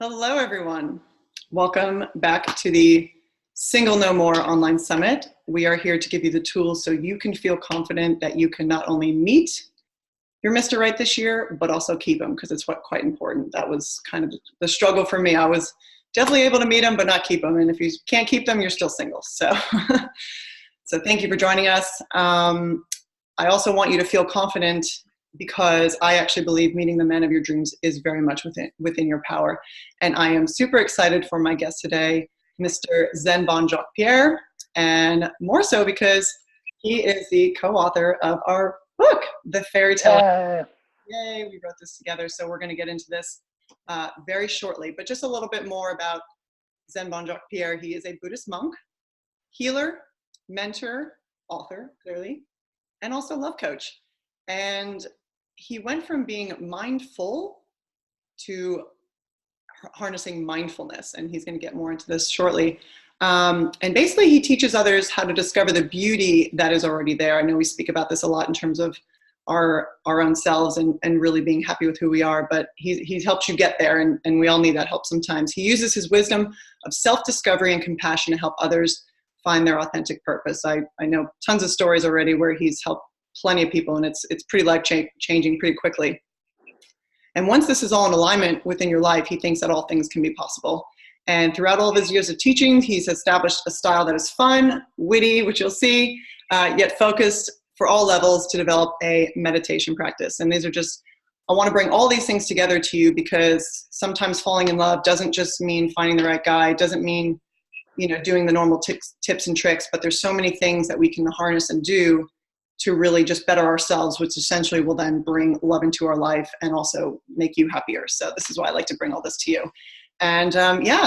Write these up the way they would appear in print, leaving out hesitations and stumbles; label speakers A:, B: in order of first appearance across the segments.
A: Hello, everyone. Welcome back to the Single No More Online Summit. We are here to give you the tools so you can feel confident that you can not only meet your Mr. Right this year, but also keep him, because it's quite important. That was kind of the struggle for me. I was definitely able to meet him, but not keep him. And if you can't keep them, you're still single. So, so thank you for joining us. I also want you to feel confident because I actually believe meeting the man of your dreams is very much within your power. And I am super excited for my guest today, Mr. Jacques Pierre, and more so because he is the co-author of our book, The Fairy Tale. Yay, we wrote this together, so we're going to get into this very shortly. But just a little bit more about Jacques Pierre. He is a Buddhist monk, healer, mentor, author, clearly, and also love coach. And he went from being mindful to harnessing mindfulness, and he's going to get more into this shortly. And basically, he teaches others how to discover the beauty that is already there. I know we speak about this a lot in terms of our own selves and really being happy with who we are, but he helps you get there, and we all need that help sometimes. He uses his wisdom of self-discovery and compassion to help others find their authentic purpose. I know tons of stories already where he's helped plenty of people, and it's pretty life-changing pretty quickly. And once this is all in alignment within your life, he thinks that all things can be possible. And throughout all of his years of teaching, he's established a style that is fun, witty, which you'll see, yet focused for all levels to develop a meditation practice. And these are just, I want to bring all these things together to you because sometimes falling in love doesn't just mean finding the right guy, doesn't mean, doing the normal tips and tricks, but there's so many things that we can harness and do to really just better ourselves, which essentially will then bring love into our life and also make you happier. So this is why I like to bring all this to you. And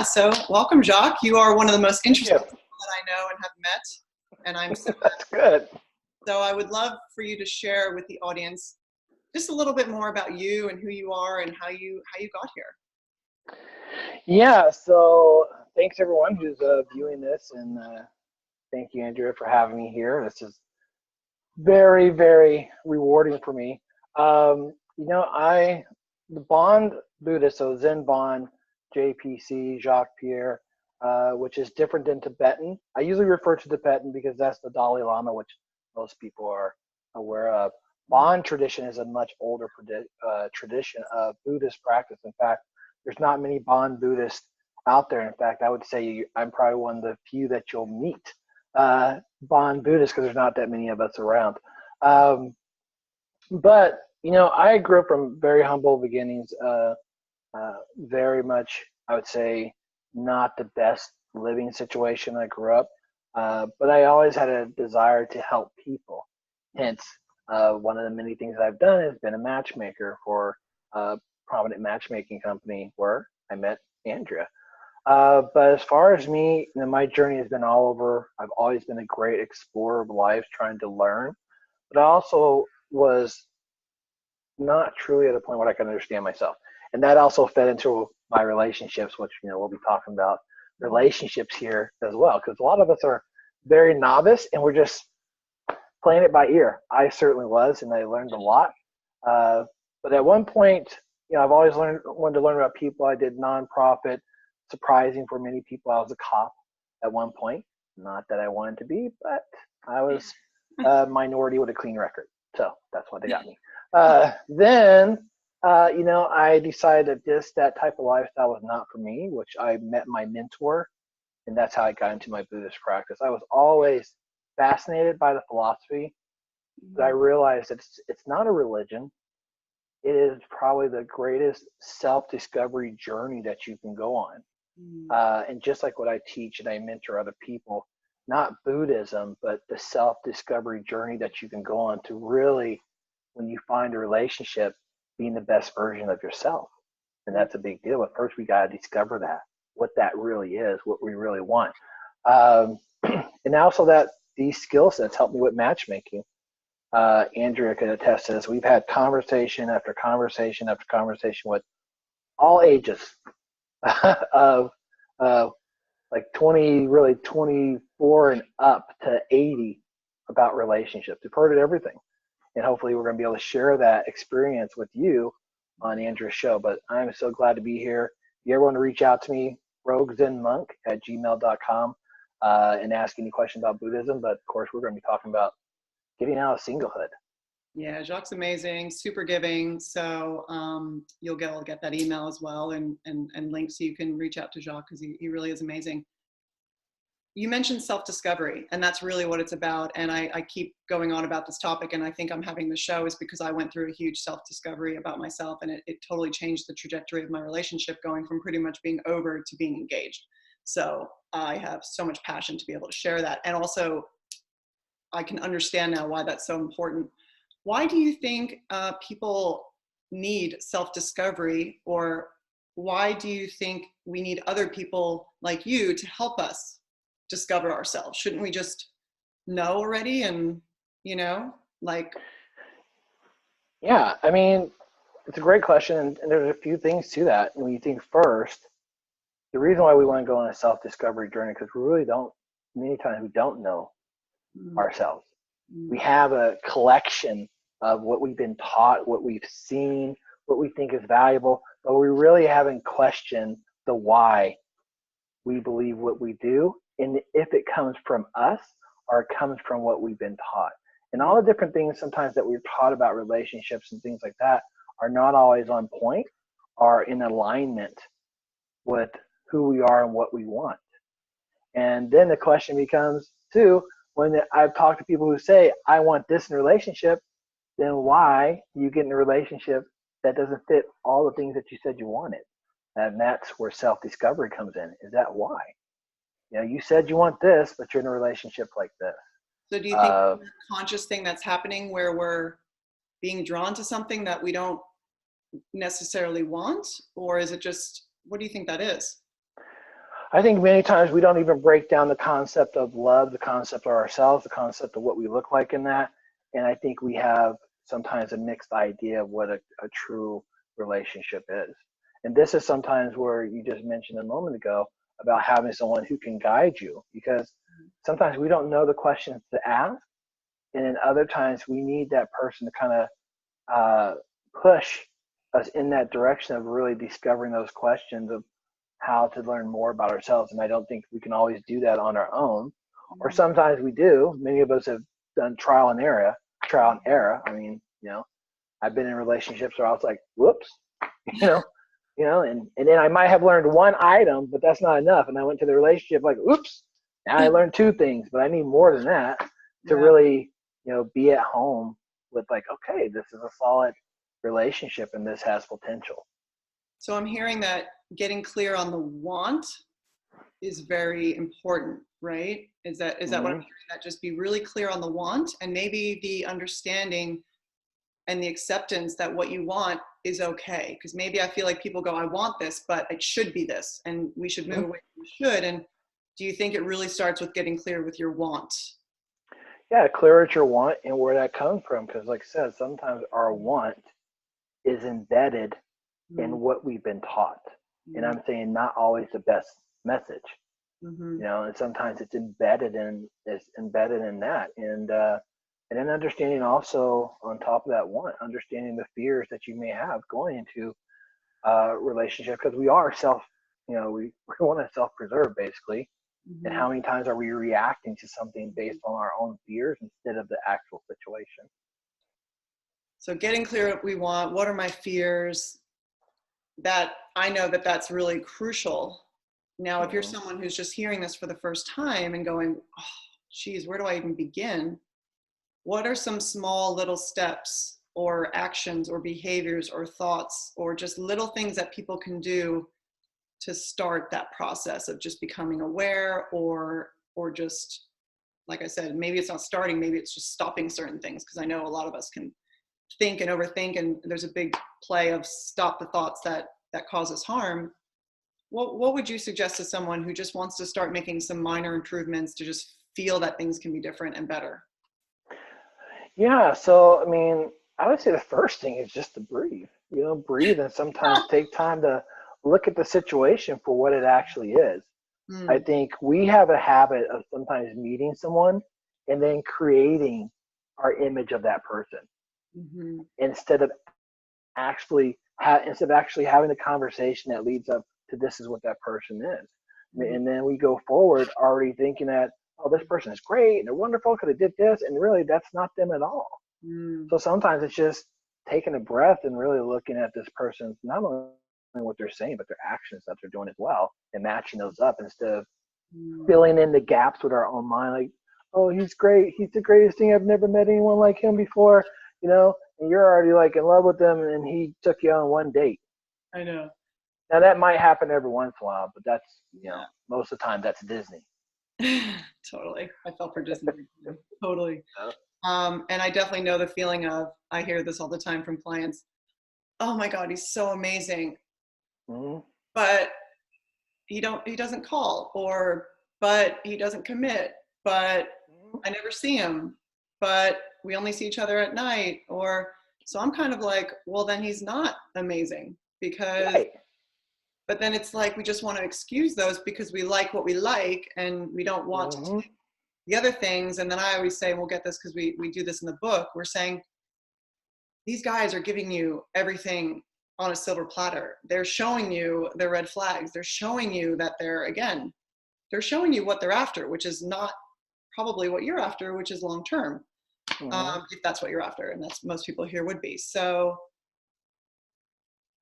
A: so welcome, Jacques. You are one of the most interesting people that I know and have met. And I'm so
B: That's good.
A: So I would love for you to share with the audience just a little bit more about you and who you are and how you got here.
B: Yeah, so thanks everyone who's viewing this, and thank you, Andrea, for having me here. This is very, very rewarding for me. The Bond Buddhist, so Zen Bond, JPC, Jacques Pierre, which is different than Tibetan. I usually refer to Tibetan because that's the Dalai Lama, which most people are aware of. Bond tradition is a much older tradition of Buddhist practice. In fact, there's not many Bond Buddhists out there. In fact, I would say I'm probably one of the few that you'll meet Bond Buddhists, because there's not that many of us around. But I grew up from very humble beginnings, very much, I would say, not the best living situation I grew up, but I always had a desire to help people. Hence, one of the many things I've done has been a matchmaker for a prominent matchmaking company where I met Andrea. But as far as me, my journey has been all over. I've always been a great explorer of life, trying to learn. But I also was not truly at a point where I could understand myself. And that also fed into my relationships, which, we'll be talking about relationships here as well. Because a lot of us are very novice and we're just playing it by ear. I certainly was, and I learned a lot. But at one point, I've always wanted to learn about people. I did nonprofit. Surprising for many people, I was a cop at one point. Not that I wanted to be, but I was a minority with a clean record. So that's why they got me. Then, I decided that type of lifestyle was not for me, which I met my mentor, and that's how I got into my Buddhist practice. I was always fascinated by the philosophy, but I realized it's not a religion. It is probably the greatest self-discovery journey that you can go on. And just like what I teach and I mentor other people, not Buddhism, but the self-discovery journey that you can go on to really, when you find a relationship, being the best version of yourself. And that's a big deal. But first, we got to discover what that really is, what we really want. And also that these skill sets help me with matchmaking. Andrea could attest to this. We've had conversation after conversation after conversation with all ages of like 24 and up to 80 about relationships. We've heard of everything. And hopefully we're going to be able to share that experience with you on Andrea's show. But I'm so glad to be here. you ever want to reach out to me, roguezenmonk@gmail.com, and ask any question about Buddhism. But of course, we're going to be talking about getting out of singlehood.
A: Yeah, Jacques' amazing, super giving. So you'll get that email as well, and links so you can reach out to Jacques, because he really is amazing. You mentioned self-discovery, and that's really what it's about. And I keep going on about this topic, and I think I'm having the show is because I went through a huge self-discovery about myself, and it totally changed the trajectory of my relationship, going from pretty much being over to being engaged. So I have so much passion to be able to share that. And also, I can understand now why that's so important. Why do you think people need self-discovery, or why do you think we need other people like you to help us discover ourselves? Shouldn't we just know already? And
B: Yeah, I mean, it's a great question, and there's a few things to that. When you think first, the reason why we want to go on a self-discovery journey, because we really don't, many times we don't know ourselves. We have a collection of what we've been taught, what we've seen, what we think is valuable, but we really haven't questioned the why we believe what we do, and if it comes from us or it comes from what we've been taught. And all the different things sometimes that we're taught about relationships and things like that are not always on point or in alignment with who we are and what we want. And then the question becomes, too, when I've talked to people who say, I want this in a relationship, then why do you get in a relationship that doesn't fit all the things that you said you wanted? And that's where self-discovery comes in. Is that why? You said you want this, but you're in a relationship like this.
A: So do you think it's a conscious thing that's happening where we're being drawn to something that we don't necessarily want? Or is it just, what do you think that is?
B: I think many times we don't even break down the concept of love, the concept of ourselves, the concept of what we look like in that. And I think we have sometimes a mixed idea of what a true relationship is. And this is sometimes where you just mentioned a moment ago about having someone who can guide you, because sometimes we don't know the questions to ask. And then other times we need that person to kind of push us in that direction of really discovering those questions of how to learn more about ourselves. And I don't think we can always do that on our own, or sometimes we do. Many of us have done trial and error. I mean, I've been in relationships where I was like, whoops, and then I might have learned one item, but that's not enough. And I went to the relationship like, oops, now I learned two things, but I need more than that to really, be at home with like, okay, this is a solid relationship and this has potential.
A: So I'm hearing that getting clear on the want is very important, right? Is that what I'm hearing? That just be really clear on the want, and maybe the understanding and the acceptance that what you want is okay. Because maybe I feel like people go, I want this, but it should be this, and we should move away from should. And do you think it really starts with getting clear with your want?
B: Yeah, clear what your want and where that comes from. Because like I said, sometimes our want is embedded in what we've been taught. And I'm saying not always the best message. And sometimes it's embedded in that. And then understanding also on top of that want, understanding the fears that you may have going into a relationship, because we are we want to self-preserve basically. And how many times are we reacting to something based on our own fears instead of the actual situation?
A: So getting clear what we want, what are my fears? That I know that's really crucial. Now, if you're someone who's just hearing this for the first time and going, oh, geez, where do I even begin? What are some small little steps or actions or behaviors or thoughts or just little things that people can do to start that process of just becoming aware, or just, like I said, maybe it's not starting, maybe it's just stopping certain things, because I know a lot of us can think and overthink, and there's a big play of stop the thoughts that cause us harm. What would you suggest to someone who just wants to start making some minor improvements to just feel that things can be different and better?
B: Yeah, so I mean, I would say the first thing is just to breathe. Breathe, and sometimes take time to look at the situation for what it actually is. I think we have a habit of sometimes meeting someone and then creating our image of that person instead of actually having the conversation that leads up to this is what that person is.
A: Mm-hmm.
B: And then we go forward already thinking that, oh, this person is great and they're wonderful because they did this, and really that's not them at all.
A: Mm.
B: So sometimes it's just taking a breath and really looking at this person's, not only what they're saying, but their actions that they're doing as well, and matching those up instead of filling in the gaps with our own mind. Like, oh, he's great. He's the greatest thing. I've never met anyone like him before, and you're already like in love with him, and he took you on one date.
A: I know.
B: Now that might happen every once in a while, but that's,
A: Yeah.
B: most of the time that's Disney.
A: Totally. I felt for Disney. Totally.
B: Yeah.
A: And I definitely know the feeling of, I hear this all the time from clients. Oh my God, he's so amazing.
B: Mm-hmm.
A: But he doesn't call, but he doesn't commit, but I never see him, but we only see each other at night. So I'm kind of like, well, then he's not amazing, because,
B: right.
A: But then it's like, we just want to excuse those because we like what we like and we don't want
B: Mm-hmm.
A: the other things. And then I always say, we'll get this because we do this in the book. We're saying, these guys are giving you everything on a silver platter. They're showing you their red flags. They're showing you that they're showing you what they're after, which is not probably what you're after, which is long-term, if that's what you're after. And that's most people here would be. So,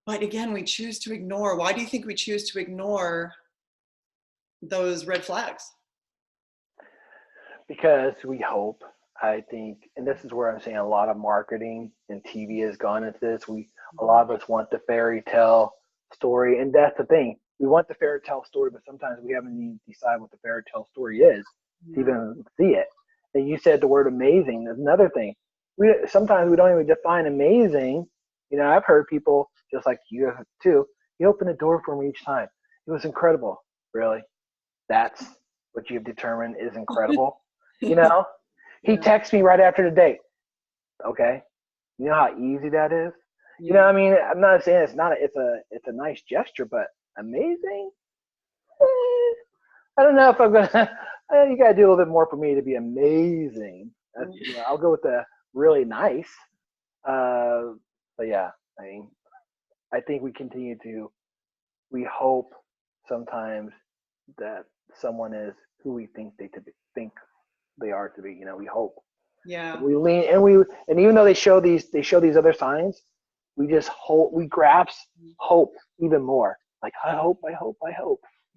A: but again, we choose to ignore. Why do you think we choose to ignore those red flags?
B: Because we hope, I think, and this is where I'm saying a lot of marketing and TV has gone into this. A lot of us want the fairy tale story, and that's the thing. We want the fairy tale story, but sometimes we haven't even decided what the fairy tale story is to even see it. And you said the word amazing. There's another thing. Sometimes we don't even define amazing. I've heard people, just like you have too, he opened the door for me each time. It was incredible. Really? That's what you've determined is incredible? He texts me right after the date. Okay. You know how easy that is?
A: Yeah.
B: I'm not saying it's a nice gesture, but amazing? I don't know if I'm going to, you got to do a little bit more for me to be amazing. I'll go with the really nice. But yeah, I think we hope sometimes that someone is who we think they are to be. We hope.
A: Yeah.
B: We lean and even though they show these other signs, we just hope, we grasp hope even more. Like, I hope.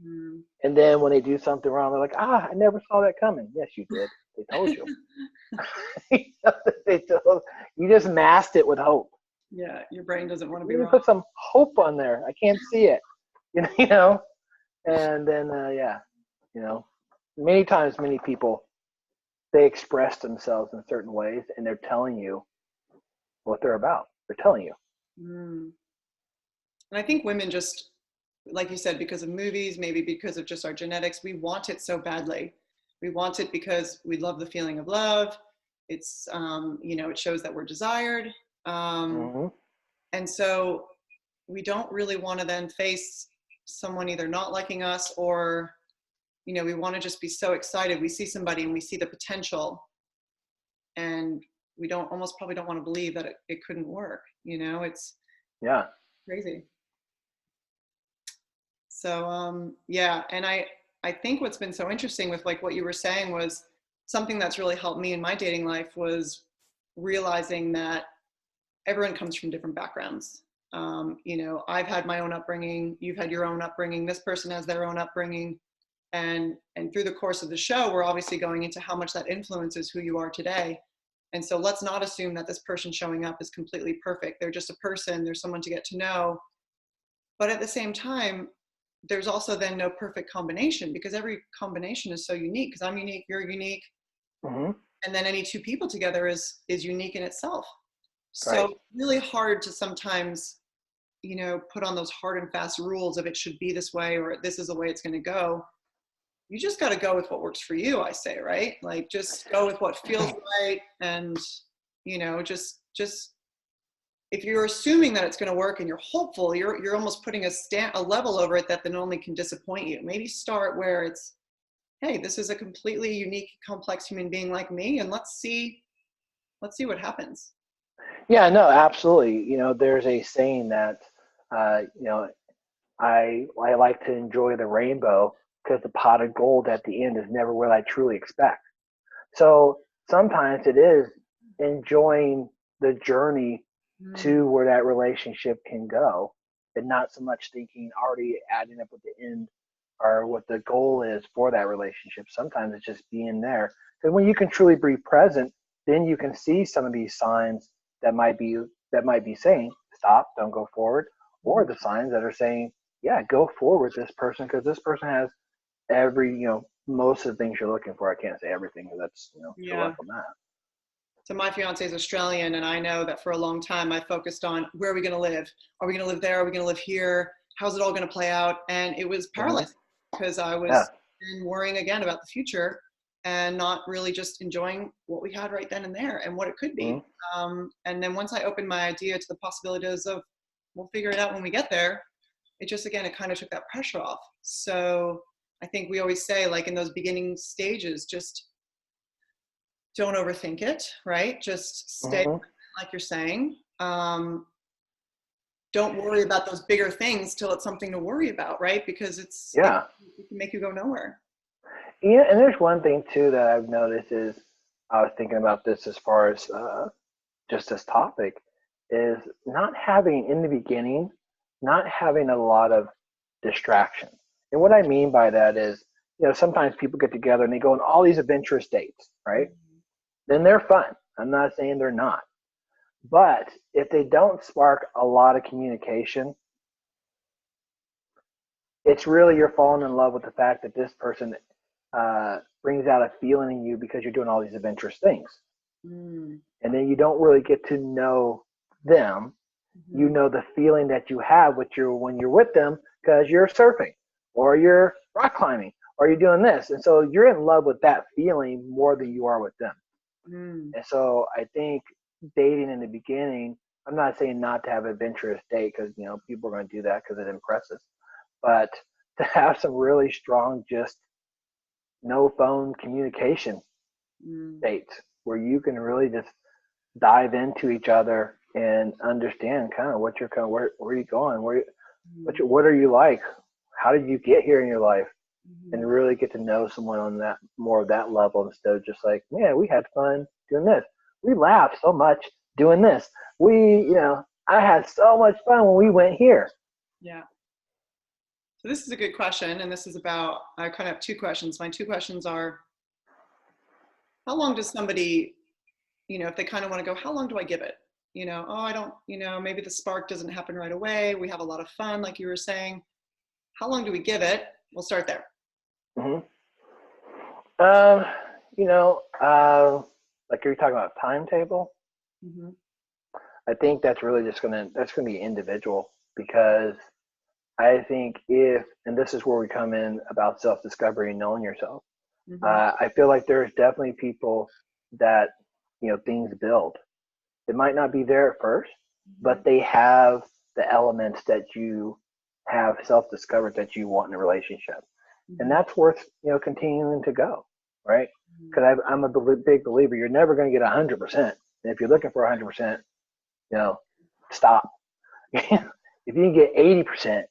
A: Mm.
B: And then when they do something wrong, they're like, I never saw that coming. Yes, you did. They told you. You just masked it with hope.
A: Yeah, your brain doesn't want to be
B: You
A: wrong.
B: put some hope on there. I can't see it. And then many times, many people, they express themselves in certain ways, and they're telling you what they're about. They're telling you.
A: Mm. And I think women just, like you said, because of movies, maybe because of just our genetics, we want it so badly. We want it because we love the feeling of love. It's, it shows that we're desired. And so we don't really want to then face someone either not liking us or, we want to just be so excited. We see somebody and we see the potential, and we probably don't want to believe that it couldn't work. It's crazy. So, yeah. And I think what's been so interesting with like what you were saying was something that's really helped me in my dating life was realizing that everyone comes from different backgrounds. I've had my own upbringing, you've had your own upbringing, this person has their own upbringing. And through the course of the show, we're obviously going into how much that influences who you are today. And so let's not assume that this person showing up is completely perfect. They're just a person, they're someone to get to know. But at the same time, there's also then no perfect combination, because every combination is so unique, because I'm unique, you're unique.
B: Mm-hmm.
A: And then any two people together is unique in itself. So
B: Right.
A: really hard to sometimes, put on those hard and fast rules of it should be this way or this is the way it's going to go. You just got to go with what works for you, I say, right? Like, just go with what feels right. And, just if you're assuming that it's going to work and you're hopeful, you're almost putting a level over it that then only can disappoint you. Maybe start where it's, hey, this is a completely unique, complex human being like me, and let's see what happens.
B: Yeah, no, absolutely. There's a saying that, I like to enjoy the rainbow because the pot of gold at the end is never what I truly expect. So sometimes it is enjoying the journey
A: Mm.
B: to where that relationship can go, and not so much thinking already adding up what the end or what the goal is for that relationship. Sometimes it's just being there. Because when you can truly be present, then you can see some of these signs that might be saying stop, don't go forward, or the signs that are saying, yeah, go forward with this person because this person has every, most of the things you're looking for. I can't say everything because that's, good luck
A: Yeah.
B: on that.
A: So my fiance is Australian, and I know that for a long time I focused on where are we going to live? Are we going to live there? Are we going to live here? How's it all going to play out? And it was
B: Mm-hmm.
A: paralyzing because I
B: Yeah.
A: was worrying again about the future and not really just enjoying what we had right then and there and what it could
B: Mm-hmm.
A: be. And then once I opened my idea to the possibilities of we'll figure it out when we get there, it just, again, it kind of took that pressure off. So I think we always say, like in those beginning stages, just don't overthink it, right? Just stay,
B: Mm-hmm.
A: like you're saying. Don't worry about those bigger things till it's something to worry about, right? Because it
B: Yeah.
A: can make you go nowhere.
B: Yeah, and there's one thing too that I've noticed is I was thinking about this as far as just this topic is not having in the beginning, not having a lot of distraction. And what I mean by that is, sometimes people get together and they go on all these adventurous dates, right? Then they're fun. I'm not saying they're not. But if they don't spark a lot of communication, it's really you're falling in love with the fact that this person brings out a feeling in you because you're doing all these adventurous things.
A: Mm.
B: And then you don't really get to know them.
A: Mm-hmm.
B: You know the feeling that you have when you're with them because you're surfing or you're rock climbing or you're doing this. And so you're in love with that feeling more than you are with them.
A: Mm.
B: And so I think dating in the beginning, I'm not saying not to have an adventurous date because, people are going to do that because it impresses, but to have some really strong, just no phone communication
A: Mm.
B: dates where you can really just dive into each other and understand kind of what you're kind of where are you going,
A: Mm.
B: what are you like, how did you get here in your life,
A: Mm-hmm.
B: and really get to know someone on that more of that level instead of just like, man, we had fun doing this, we laughed so much doing this, I had so much fun when we went here.
A: Yeah. So this is a good question, and this is about, I kind of have two questions. My two questions are, how long does somebody, if they kind of want to go, how long do I give it? Oh, I don't, maybe the spark doesn't happen right away. We have a lot of fun, like you were saying. How long do we give it? We'll start there.
B: Mm-hmm. Um, like you're talking about timetable.
A: Mm-hmm.
B: I think that's really that's gonna be individual because I think and this is where we come in about self-discovery and knowing yourself.
A: Mm-hmm.
B: I feel like there's definitely people that, things build. It might not be there at first, but they have the elements that you have self-discovered that you want in a relationship. And
A: Mm-hmm.
B: that's worth, continuing to go, right? Because I'm a big believer you're never going to get 100%. And if you're looking for 100%, stop. If you can get 80%,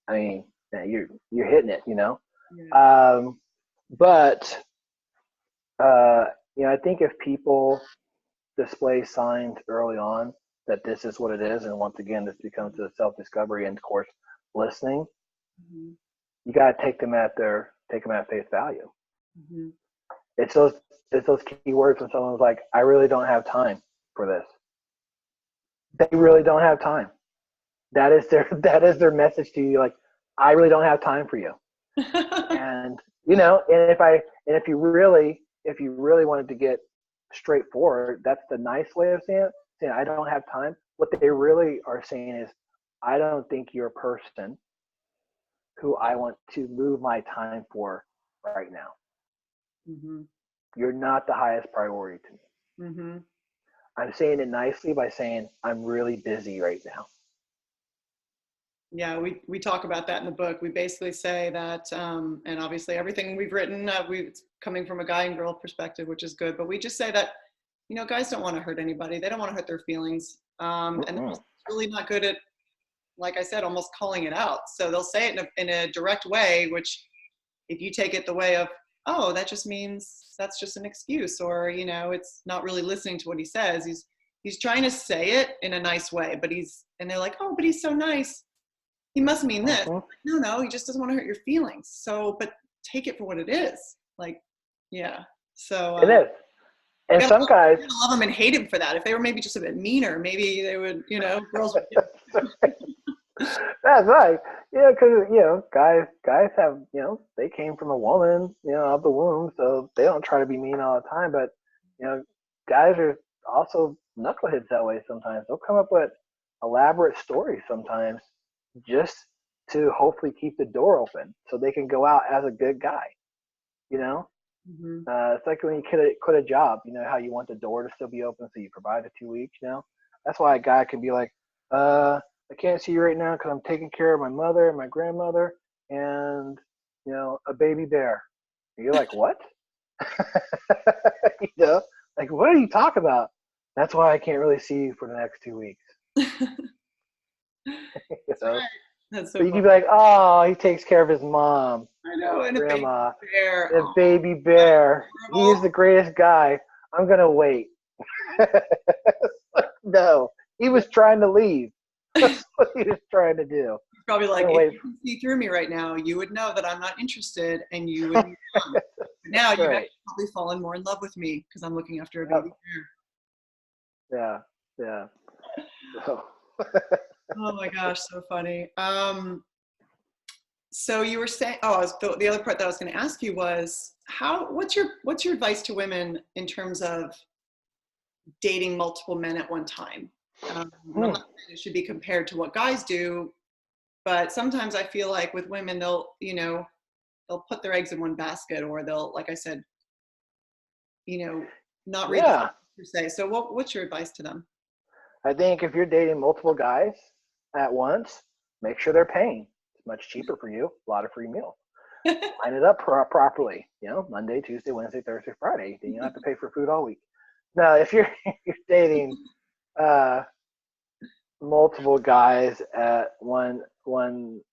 B: I mean, you're hitting it,
A: Yeah.
B: But I think if people display signs early on that this is what it is, and once again, this becomes a self-discovery and, of course, listening.
A: Mm-hmm.
B: You got to take them at face value.
A: Mm-hmm.
B: It's those key words when someone's like, "I really don't have time for this." They really don't have time. That is their message to you. Like, I really don't have time for you. And if you really wanted to get straightforward, that's the nice way of saying I don't have time. What they really are saying is, I don't think you're a person who I want to move my time for right now.
A: Mm-hmm.
B: You're not the highest priority to me.
A: Mm-hmm.
B: I'm saying it nicely by saying I'm really busy right now.
A: Yeah, we talk about that in the book. We basically say that, and obviously everything we've written, it's coming from a guy and girl perspective, which is good. But we just say that, guys don't want to hurt anybody. They don't want to hurt their feelings, and they're just really not good at like I said, almost calling it out. So they'll say it in a direct way, which if you take it the way of, oh, that just means that's just an excuse, or, you know, it's not really listening to what he says. He's trying to say it in a nice way, but and they're like, oh, but he's so nice. He must mean this.
B: Mhm.
A: No, he just doesn't want to hurt your feelings. So, but take it for what it is. Like, yeah. So
B: It is. And
A: you
B: some guys,
A: gotta love him and hate him for that. If they were maybe just a bit meaner, maybe they would, you know, girls would get
B: that's right. Yeah, because guys have, they came from a woman, of the womb, so they don't try to be mean all the time. But guys are also knuckleheads that way sometimes. They'll come up with elaborate stories sometimes just to hopefully keep the door open so they can go out as a good guy.
A: Mm-hmm.
B: It's like when you quit a job. You know how you want the door to still be open, so you provide the 2 weeks. That's why a guy can be like, I can't see you right now because I'm taking care of my mother and my grandmother and a baby bear. And you're like, what? Like, what are you talking about? That's why I can't really see you for the next 2 weeks.
A: That's right. That's so
B: but you
A: funny.
B: can be like, oh, he takes care of his mom.
A: I know, and
B: grandma,
A: a baby bear.
B: The baby bear. He is the greatest guy. I'm gonna wait. No, he was trying to leave. That's what he was trying to do.
A: He's probably like, if you can see through me right now, you would know that I'm not interested, and you would move on. Now you've actually probably fallen more in love with me because I'm looking after a baby
B: bear. Yeah. So.
A: Oh my gosh, so funny. So you were saying, the other part that I was going to ask you was, what's your advice to women in terms of dating multiple men at one time? I'm not saying it should be compared to what guys do, but sometimes I feel like with women, they'll put their eggs in one basket, or they'll, like I said, not read the per se. So what's your advice to them?
B: I think if you're dating multiple guys at once, make sure they're paying. It's much cheaper for you. A lot of free meal. Line it up properly. Monday, Tuesday, Wednesday, Thursday, Friday. Then you don't have to pay for food all week. Now, if you're dating multiple guys at one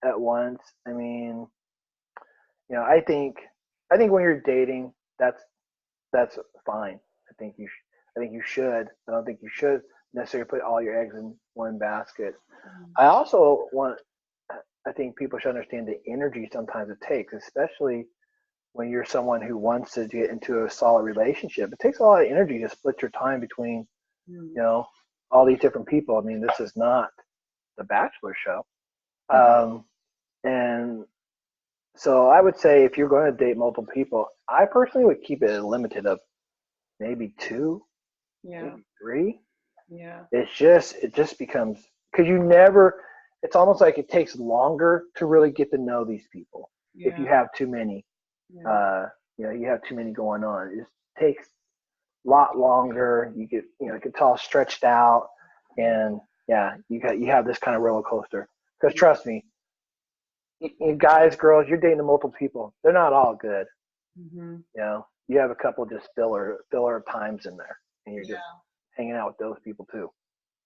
B: at once, I mean, I think when you're dating, that's fine. I think you should. I don't think you should necessarily put all your eggs in one basket. I think people should understand the energy sometimes it takes, especially when you're someone who wants to get into a solid relationship. It takes a lot of energy to split your time between, all these different people. I mean, this is not the Bachelor show. And so I would say if you're going to date multiple people, I personally would keep it limited of maybe 2, maybe 3.
A: Yeah.
B: It just becomes, because it's almost like it takes longer to really get to know these people if you have too many. You have too many going on. It just takes a lot longer. You get, it gets all stretched out, and you have this kind of roller coaster. Because trust me, you guys, girls, you're dating multiple people. They're not all good. Mm-hmm. You have a couple just filler times in there, and you're just hanging out with those people too.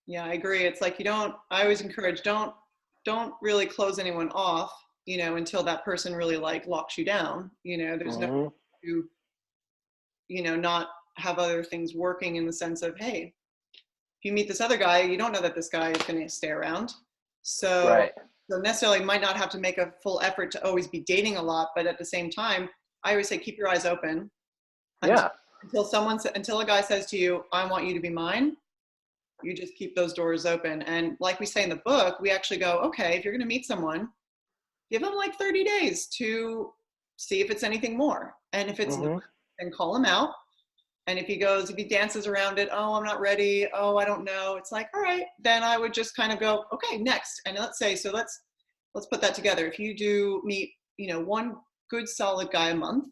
A: Yeah, I agree. It's like I always encourage, don't really close anyone off, until that person really locks you down. There's no to, not have other things working in the sense of, hey, if you meet this other guy, you don't know that this guy is going to stay around. So necessarily might not have to make a full effort to always be dating a lot, but at the same time, I always say, keep your eyes open. Until a guy says to you, I want you to be mine. You just keep those doors open. And like we say in the book, we actually go, okay, if you're going to meet someone, give them 30 days to see if it's anything more. And if it's not, then call him out. And if he dances around it, oh, I'm not ready. Oh, I don't know. It's like, all right, then I would just kind of go, okay, next. And let's put that together. If you do meet, one good solid guy a month,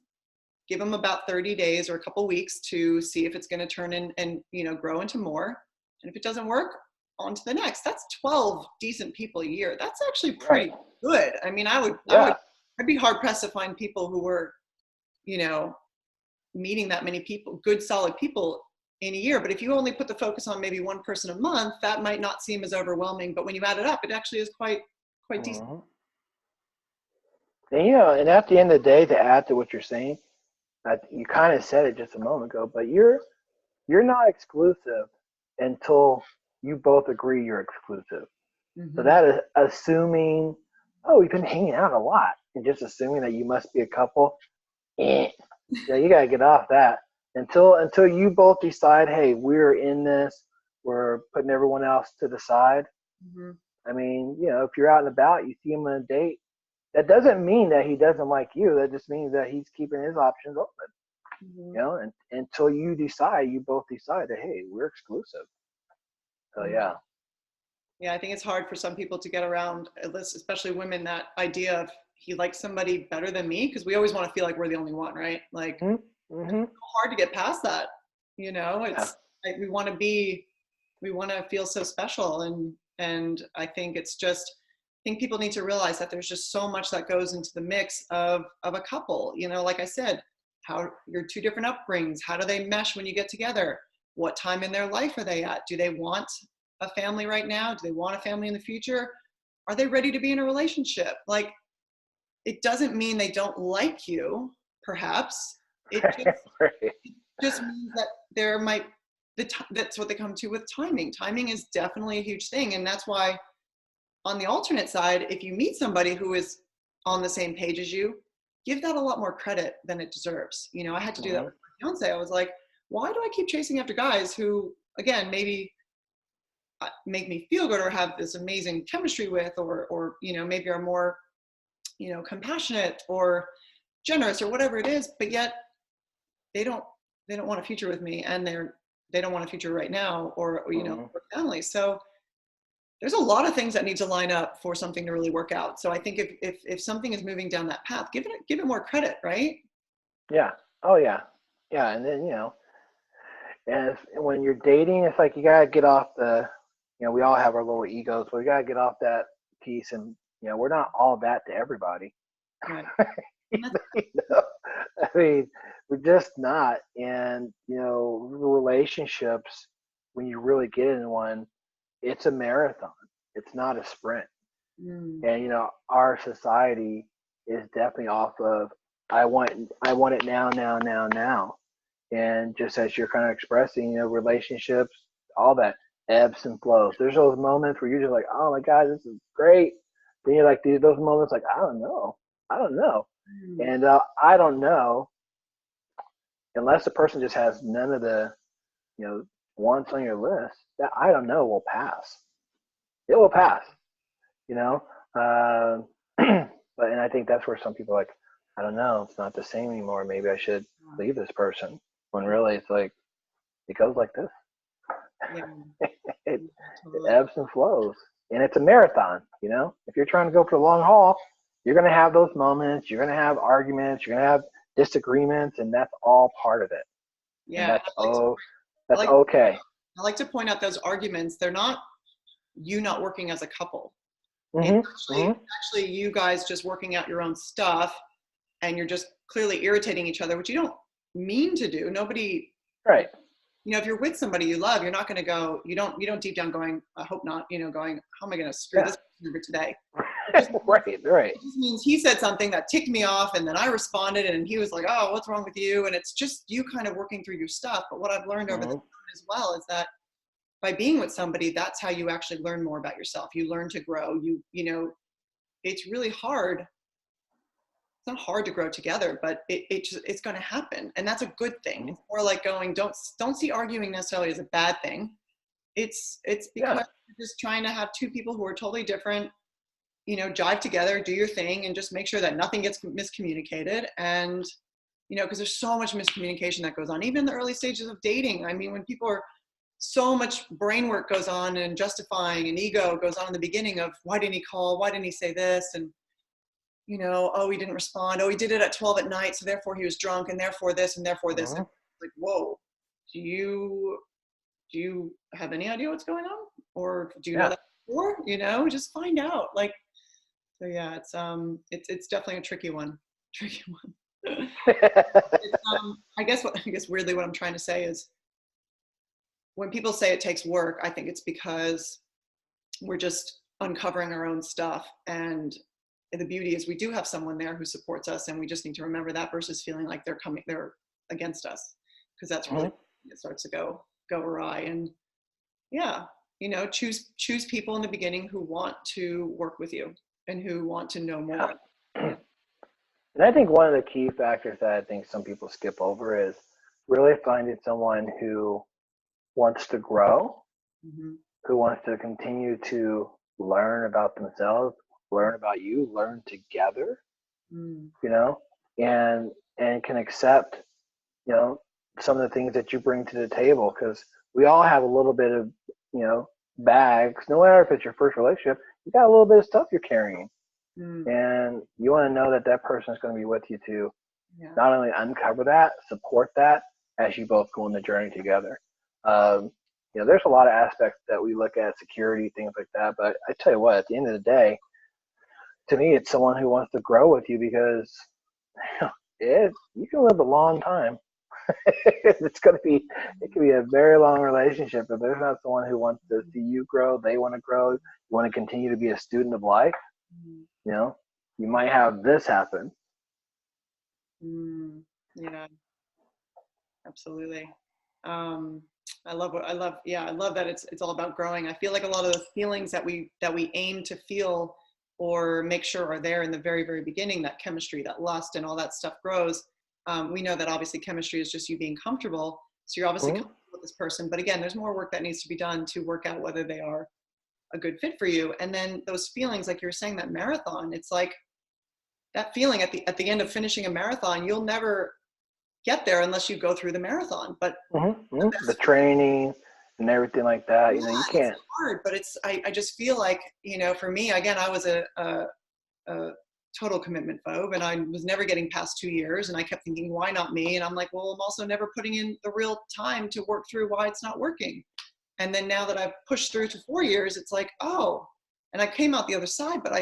A: give him about 30 days or a couple weeks to see if it's going to turn in and, grow into more. And if it doesn't work, on to the next. That's 12 decent people a year. That's actually pretty good. I mean, I'd be hard pressed to find people who were, meeting that many people, good, solid people in a year. But if you only put the focus on maybe one person a month, that might not seem as overwhelming. But when you add it up, it actually is quite decent.
B: Mm-hmm. And and at the end of the day, to add to what you're saying, you kind of said it just a moment ago, but you're not exclusive until you both agree you're exclusive.
A: Mm-hmm.
B: So that is assuming, oh, we've been hanging out a lot, and just assuming that you must be a couple. You gotta get off that until you both decide, hey, we're in this. We're putting everyone else to the side.
A: Mm-hmm.
B: I mean, if you're out and about, you see him on a date. That doesn't mean that he doesn't like you. That just means that he's keeping his options open.
A: Mm-hmm.
B: And until you both decide that, hey, we're exclusive. So yeah.
A: Yeah, I think it's hard for some people to get around, especially women, that idea of he likes somebody better than me, because we always want to feel like we're the only one, right? Like,
B: Mm-hmm.
A: it's hard to get past that. It's like we want to feel so special, and I think I think people need to realize that there's just so much that goes into the mix of a couple. Like I said, how your two different upbringings, how do they mesh when you get together? What time in their life are they at? Do they want a family right now? Do they want a family in the future? Are they ready to be in a relationship? Like, it doesn't mean they don't like you, perhaps. It just means that there might, that's what they come to with timing. Timing is definitely a huge thing. And that's why, on the alternate side, if you meet somebody who is on the same page as you, give that a lot more credit than it deserves. I had to do that with my fiance. I was like, why do I keep chasing after guys who, again, maybe make me feel good or have this amazing chemistry with, or maybe are more, compassionate or generous or whatever it is, but yet they don't want a future with me, and they don't want a future right now, or or family. So there's a lot of things that need to line up for something to really work out. So I think if something is moving down that path, give it more credit, right?
B: Yeah. Oh yeah. Yeah. And then, and when you're dating, it's like you gotta get off we all have our little egos, but we gotta get off that piece, and we're not all that to everybody.
A: Right.
B: I mean, we're just not. And relationships, when you really get in one, it's a marathon. It's not a sprint. And our society is definitely off of I want it now, now, now, now. And just as you're kind of expressing, relationships, all that ebbs and flows. There's those moments where you're just like, oh my God, this is great. Then you're like, those moments like, I don't know. And I don't know, unless the person just has none of the, wants on your list, that I don't know will pass. It will pass, but, and I think that's where some people are like, I don't know, it's not the same anymore. Maybe I should leave this person. When really it's like, it goes like this.
A: Yeah.
B: It ebbs and flows, and it's a marathon. If you're trying to go for the long haul, you're going to have those moments. You're going to have arguments. You're going to have disagreements, and that's all part of it.
A: Yeah.
B: And that's okay.
A: I like to point out those arguments. They're not you not working as a couple.
B: Mm-hmm.
A: It's actually you guys just working out your own stuff, and you're just clearly irritating each other, which you don't mean to do. Nobody.
B: Right.
A: If you're with somebody you love, you're not going to go, you don't deep down going, I hope not, going, how am I going to screw this person over today?
B: Right.
A: It just means he said something that ticked me off, and then I responded, and he was like, oh, what's wrong with you? And it's just you kind of working through your stuff. But what I've learned over the time as well is that by being with somebody, that's how you actually learn more about yourself. You learn to grow. It's really hard. It's not hard to grow together, but it's going to happen, and that's a good thing. It's more like going, don't see arguing necessarily as a bad thing. It's because you're just trying to have two people who are totally different, jive together, do your thing, and just make sure that nothing gets miscommunicated. And because there's so much miscommunication that goes on, even in the early stages of dating. I mean, when people are, so much brain work goes on, and justifying and ego goes on in the beginning of, why didn't he call? Why didn't he say this? And oh, he didn't respond. Oh, he did it at 12 at night, so therefore he was drunk, and therefore this, and therefore this. And like, whoa, do you have any idea what's going on? Or do you know that before? Just find out. Like, so yeah, it's definitely a tricky one. I guess weirdly what I'm trying to say is, when people say it takes work, I think it's because we're just uncovering our own stuff. And the beauty is we do have someone there who supports us, and we just need to remember that versus feeling like they're against us, because that's really it starts to go awry. And yeah, you know, choose people in the beginning who want to work with you and who want to know more.
B: Yeah. And I think one of the key factors that I think some people skip over is really finding someone who wants to grow, who wants to continue to learn about themselves, learn about you, learn together, you know, and can accept, you know, some of the things that you bring to the table, because we all have a little bit of, you know, bags. No matter if it's your first relationship, you got a little bit of stuff you're carrying, and you want to know that that person is going to be with you to not only uncover that, support that as you both go on the journey together. You know, there's a lot of aspects that we look at, security, things like that. But I tell you what, at the end of the day, to me, it's someone who wants to grow with you, because you can live a long time. It can be a very long relationship. If there's not someone who wants to see you grow, they want to grow, you want to continue to be a student of life, you know, you might have this happen.
A: Yeah, absolutely. I love that it's all about growing. I feel like a lot of the feelings that we aim to feel or make sure are there in the very, very beginning, that chemistry, that lust, and all that stuff grows. We know that obviously chemistry is just you being comfortable. So you're obviously comfortable with this person, but again, there's more work that needs to be done to work out whether they are a good fit for you. And then those feelings, like you were saying, that marathon, it's like that feeling at the end of finishing a marathon, you'll never get there unless you go through the marathon. But
B: the training and everything like that, you know, you can't.
A: It's hard, but I just feel like, you know, for me, again, I was a total commitment phobe, and I was never getting past 2 years, and I kept thinking, why not me? And I'm like, well, I'm also never putting in the real time to work through why it's not working. And then now that I've pushed through to 4 years, it's like, oh, and I came out the other side, but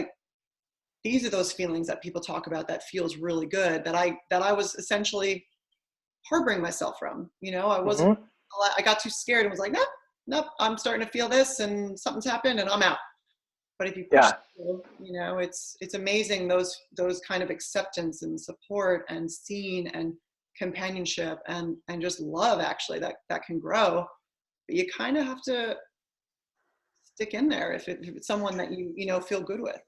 A: these are those feelings that people talk about that feels really good, that I was essentially harboring myself from. You know, I got too scared and was like, nope, I'm starting to feel this, and something's happened, and I'm out. But if you push through, you know, it's amazing, those kind of acceptance and support and seen and companionship and just love, actually, that can grow. But you kind of have to stick in there if it's someone that you know feel good with.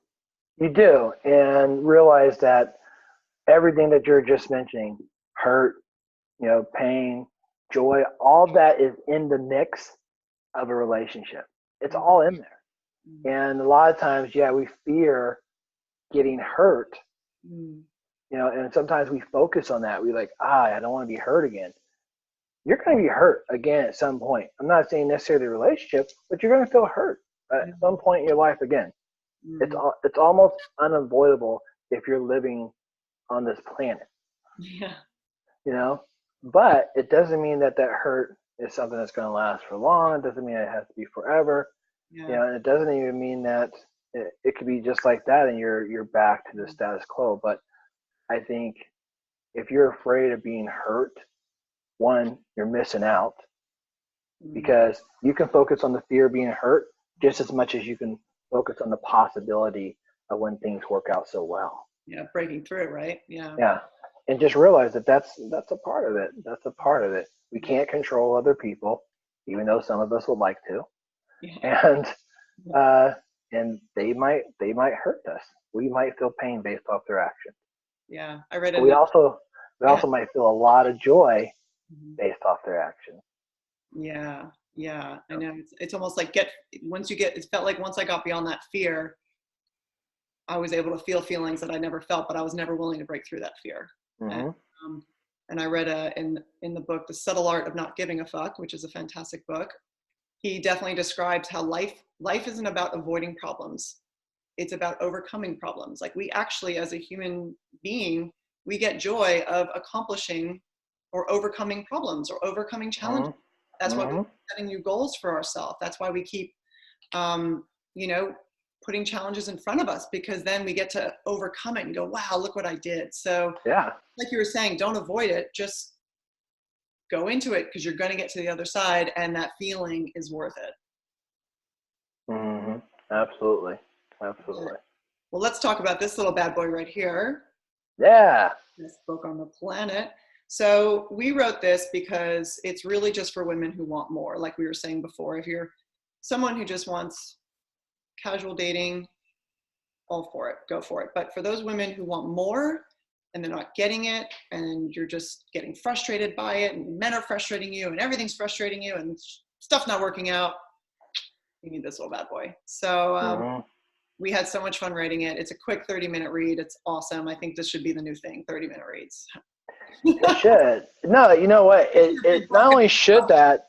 B: You do, and realize that everything that you're just mentioning, hurt, you know, pain, joy, all that is in the mix of a relationship. It's all in there. And a lot of times, we fear getting hurt, you know, and sometimes we focus on that. We like, I don't want to be hurt again. You're going to be hurt again at some point. I'm not saying necessarily the relationship, but you're going to feel hurt at some point in your life again. It's almost unavoidable if you're living on this planet.
A: Yeah.
B: You know, but it doesn't mean that hurt is something that's going to last for long. It doesn't mean it has to be forever. You know, and it doesn't even mean that it could be just like that and you're back to the status quo. But I think if you're afraid of being hurt, one, you're missing out, because you can focus on the fear of being hurt just as much as you can focus on the possibility of when things work out so well.
A: Yeah, breaking through, right? Yeah.
B: Yeah. And just realize that that's a part of it. That's a part of it. We can't control other people, even though some of us would like to. Yeah. And they might hurt us. We might feel pain based off their actions.
A: Yeah, I read it.
B: We also might feel a lot of joy based off their actions.
A: Yeah, I know. It's almost like it felt like once I got beyond that fear, I was able to feel feelings that I never felt, but I was never willing to break through that fear. And I read in the book, The Subtle Art of Not Giving a Fuck, which is a fantastic book. He definitely describes how life isn't about avoiding problems. It's about overcoming problems. Like, we actually, as a human being, we get joy of accomplishing or overcoming problems or overcoming challenges. That's why we're setting new goals for ourselves. That's why we keep, you know, putting challenges in front of us, because then we get to overcome it and go, wow, look what I did. So like you were saying, don't avoid it, just go into it because you're going to get to the other side, and that feeling is worth it.
B: Mm-hmm. Absolutely. Absolutely.
A: Well, let's talk about this little bad boy right here.
B: Yeah.
A: Best book on the planet. So we wrote this because it's really just for women who want more. Like we were saying before, if you're someone who just wants casual dating, all for it, go for it. But for those women who want more and they're not getting it, and you're just getting frustrated by it, and men are frustrating you, and everything's frustrating you, and stuff not working out, you need this little bad boy. So we had so much fun writing it. It's a quick 30-minute read. It's awesome. I think this should be the new thing, 30-minute reads.
B: It should. No, you know what? It not only should that,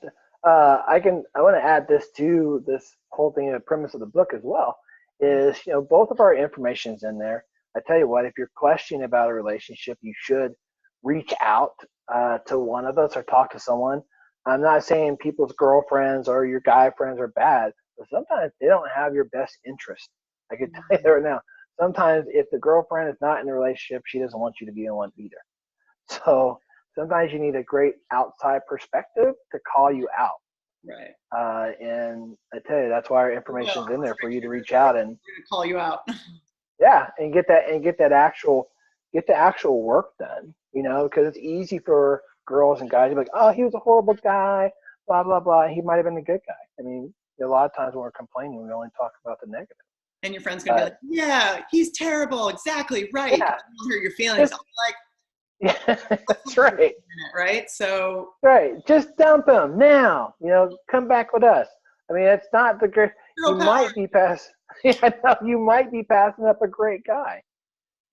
B: I want to add this to this whole thing, the premise of the book as well, is, both of our information's in there. I tell you what, if you're questioning about a relationship, you should reach out to one of us or talk to someone. I'm not saying people's girlfriends or your guy friends are bad, but sometimes they don't have your best interest. I can tell you that right now. Sometimes if the girlfriend is not in a relationship, she doesn't want you to be in one either. So sometimes you need a great outside perspective to call you out.
A: Right.
B: And I tell you, that's why our information's in there for you to reach out and
A: call you out.
B: Yeah, and get the actual work done. Because it's easy for girls and guys to be like, oh, he was a horrible guy, blah blah blah. He might have been a good guy. I mean, a lot of times when we're complaining, we only talk about the negative.
A: And your friend's gonna be like, yeah, he's terrible. Exactly right.
B: Yeah.
A: Don't hurt your feelings. I'm like,
B: yeah, that's right.
A: Right. So.
B: Right. Just dump him now. Come back with us. I mean, it's not the great. You might be passing. Yeah, no, you might be passing up a great guy.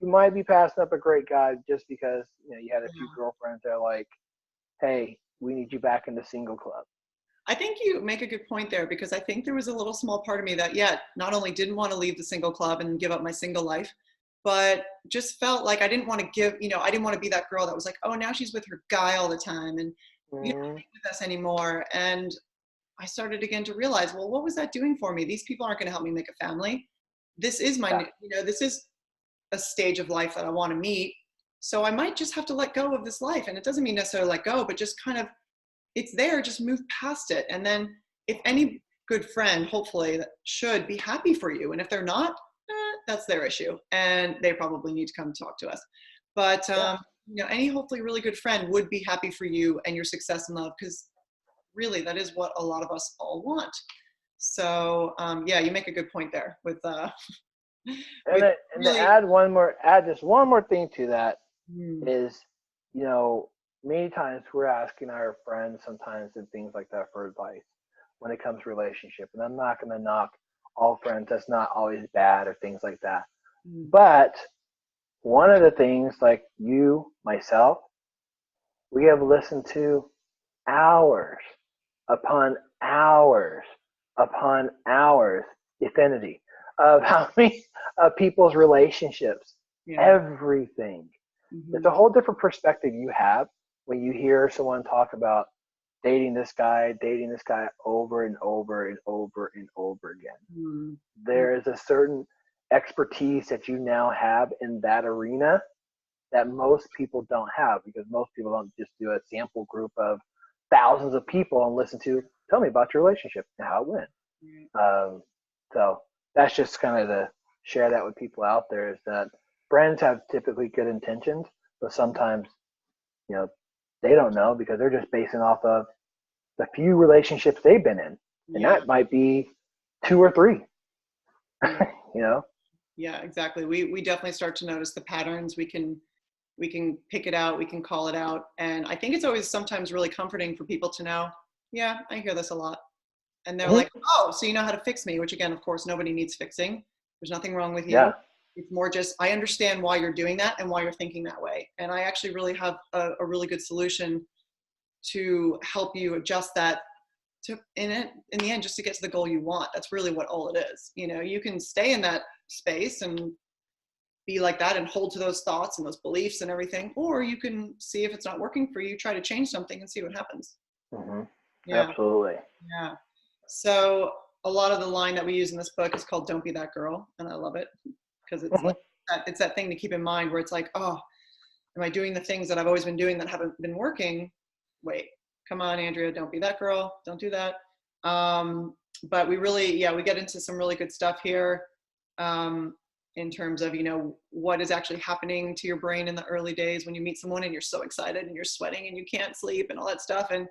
B: You might be passing up a great guy just because you had a few girlfriends that are like, hey, we need you back in the single club.
A: I think you make a good point there, because I think there was a little small part of me that, not only didn't want to leave the single club and give up my single life, but just felt like I didn't want to I didn't want to be that girl that was like, oh, now she's with her guy all the time and you don't be with us anymore. And I started again to realize, well, what was that doing for me? These people aren't going to help me make a family. This is this is a stage of life that I want to meet. So I might just have to let go of this life. And it doesn't mean necessarily let go, but just kind of, it's there, just move past it. And then if any good friend, hopefully, that should be happy for you. And if they're not, that's their issue. And they probably need to come talk to us. But, any hopefully really good friend would be happy for you and your success in love, because really that is what a lot of us all want. So, you make a good point there with,
B: to add just one more thing to that is, many times we're asking our friends sometimes and things like that for advice when it comes to relationship. And I'm not going to knock all friends. That's not always bad or things like that. But one of the things, like you, myself, we have listened to hours upon hours upon hours, infinity, of how many of people's relationships, everything. It's a whole different perspective you have when you hear someone talk about dating this guy over and over and over and over again. There is a certain expertise that you now have in that arena that most people don't have, because most people don't just do a sample group of thousands of people and listen to, tell me about your relationship and how it went. So that's just kind of to share that with people out there, is that friends have typically good intentions, but sometimes, they don't know, because they're just basing off of the few relationships they've been in. And that might be 2 or 3,
A: Yeah, exactly. We definitely start to notice the patterns. We can pick it out. We can call it out. And I think it's always sometimes really comforting for people to know, I hear this a lot. And they're like, oh, so you know how to fix me, which again, of course, nobody needs fixing. There's nothing wrong with you.
B: Yeah.
A: It's more just, I understand why you're doing that and why you're thinking that way. And I actually really have a really good solution to help you adjust that in the end, just to get to the goal you want. That's really what all it is. You can stay in that space and be like that and hold to those thoughts and those beliefs and everything, or you can see if it's not working for you, try to change something and see what happens.
B: Absolutely.
A: Yeah. So a lot of the line that we use in this book is called "Don't Be That Girl," and I love it, because it's like it's that thing to keep in mind where it's like, oh, am I doing the things that I've always been doing that haven't been working? Wait, come on, Andrea, don't be that girl. Don't do that. But we really, we get into some really good stuff here in terms of, what is actually happening to your brain in the early days when you meet someone and you're so excited and you're sweating and you can't sleep and all that stuff. And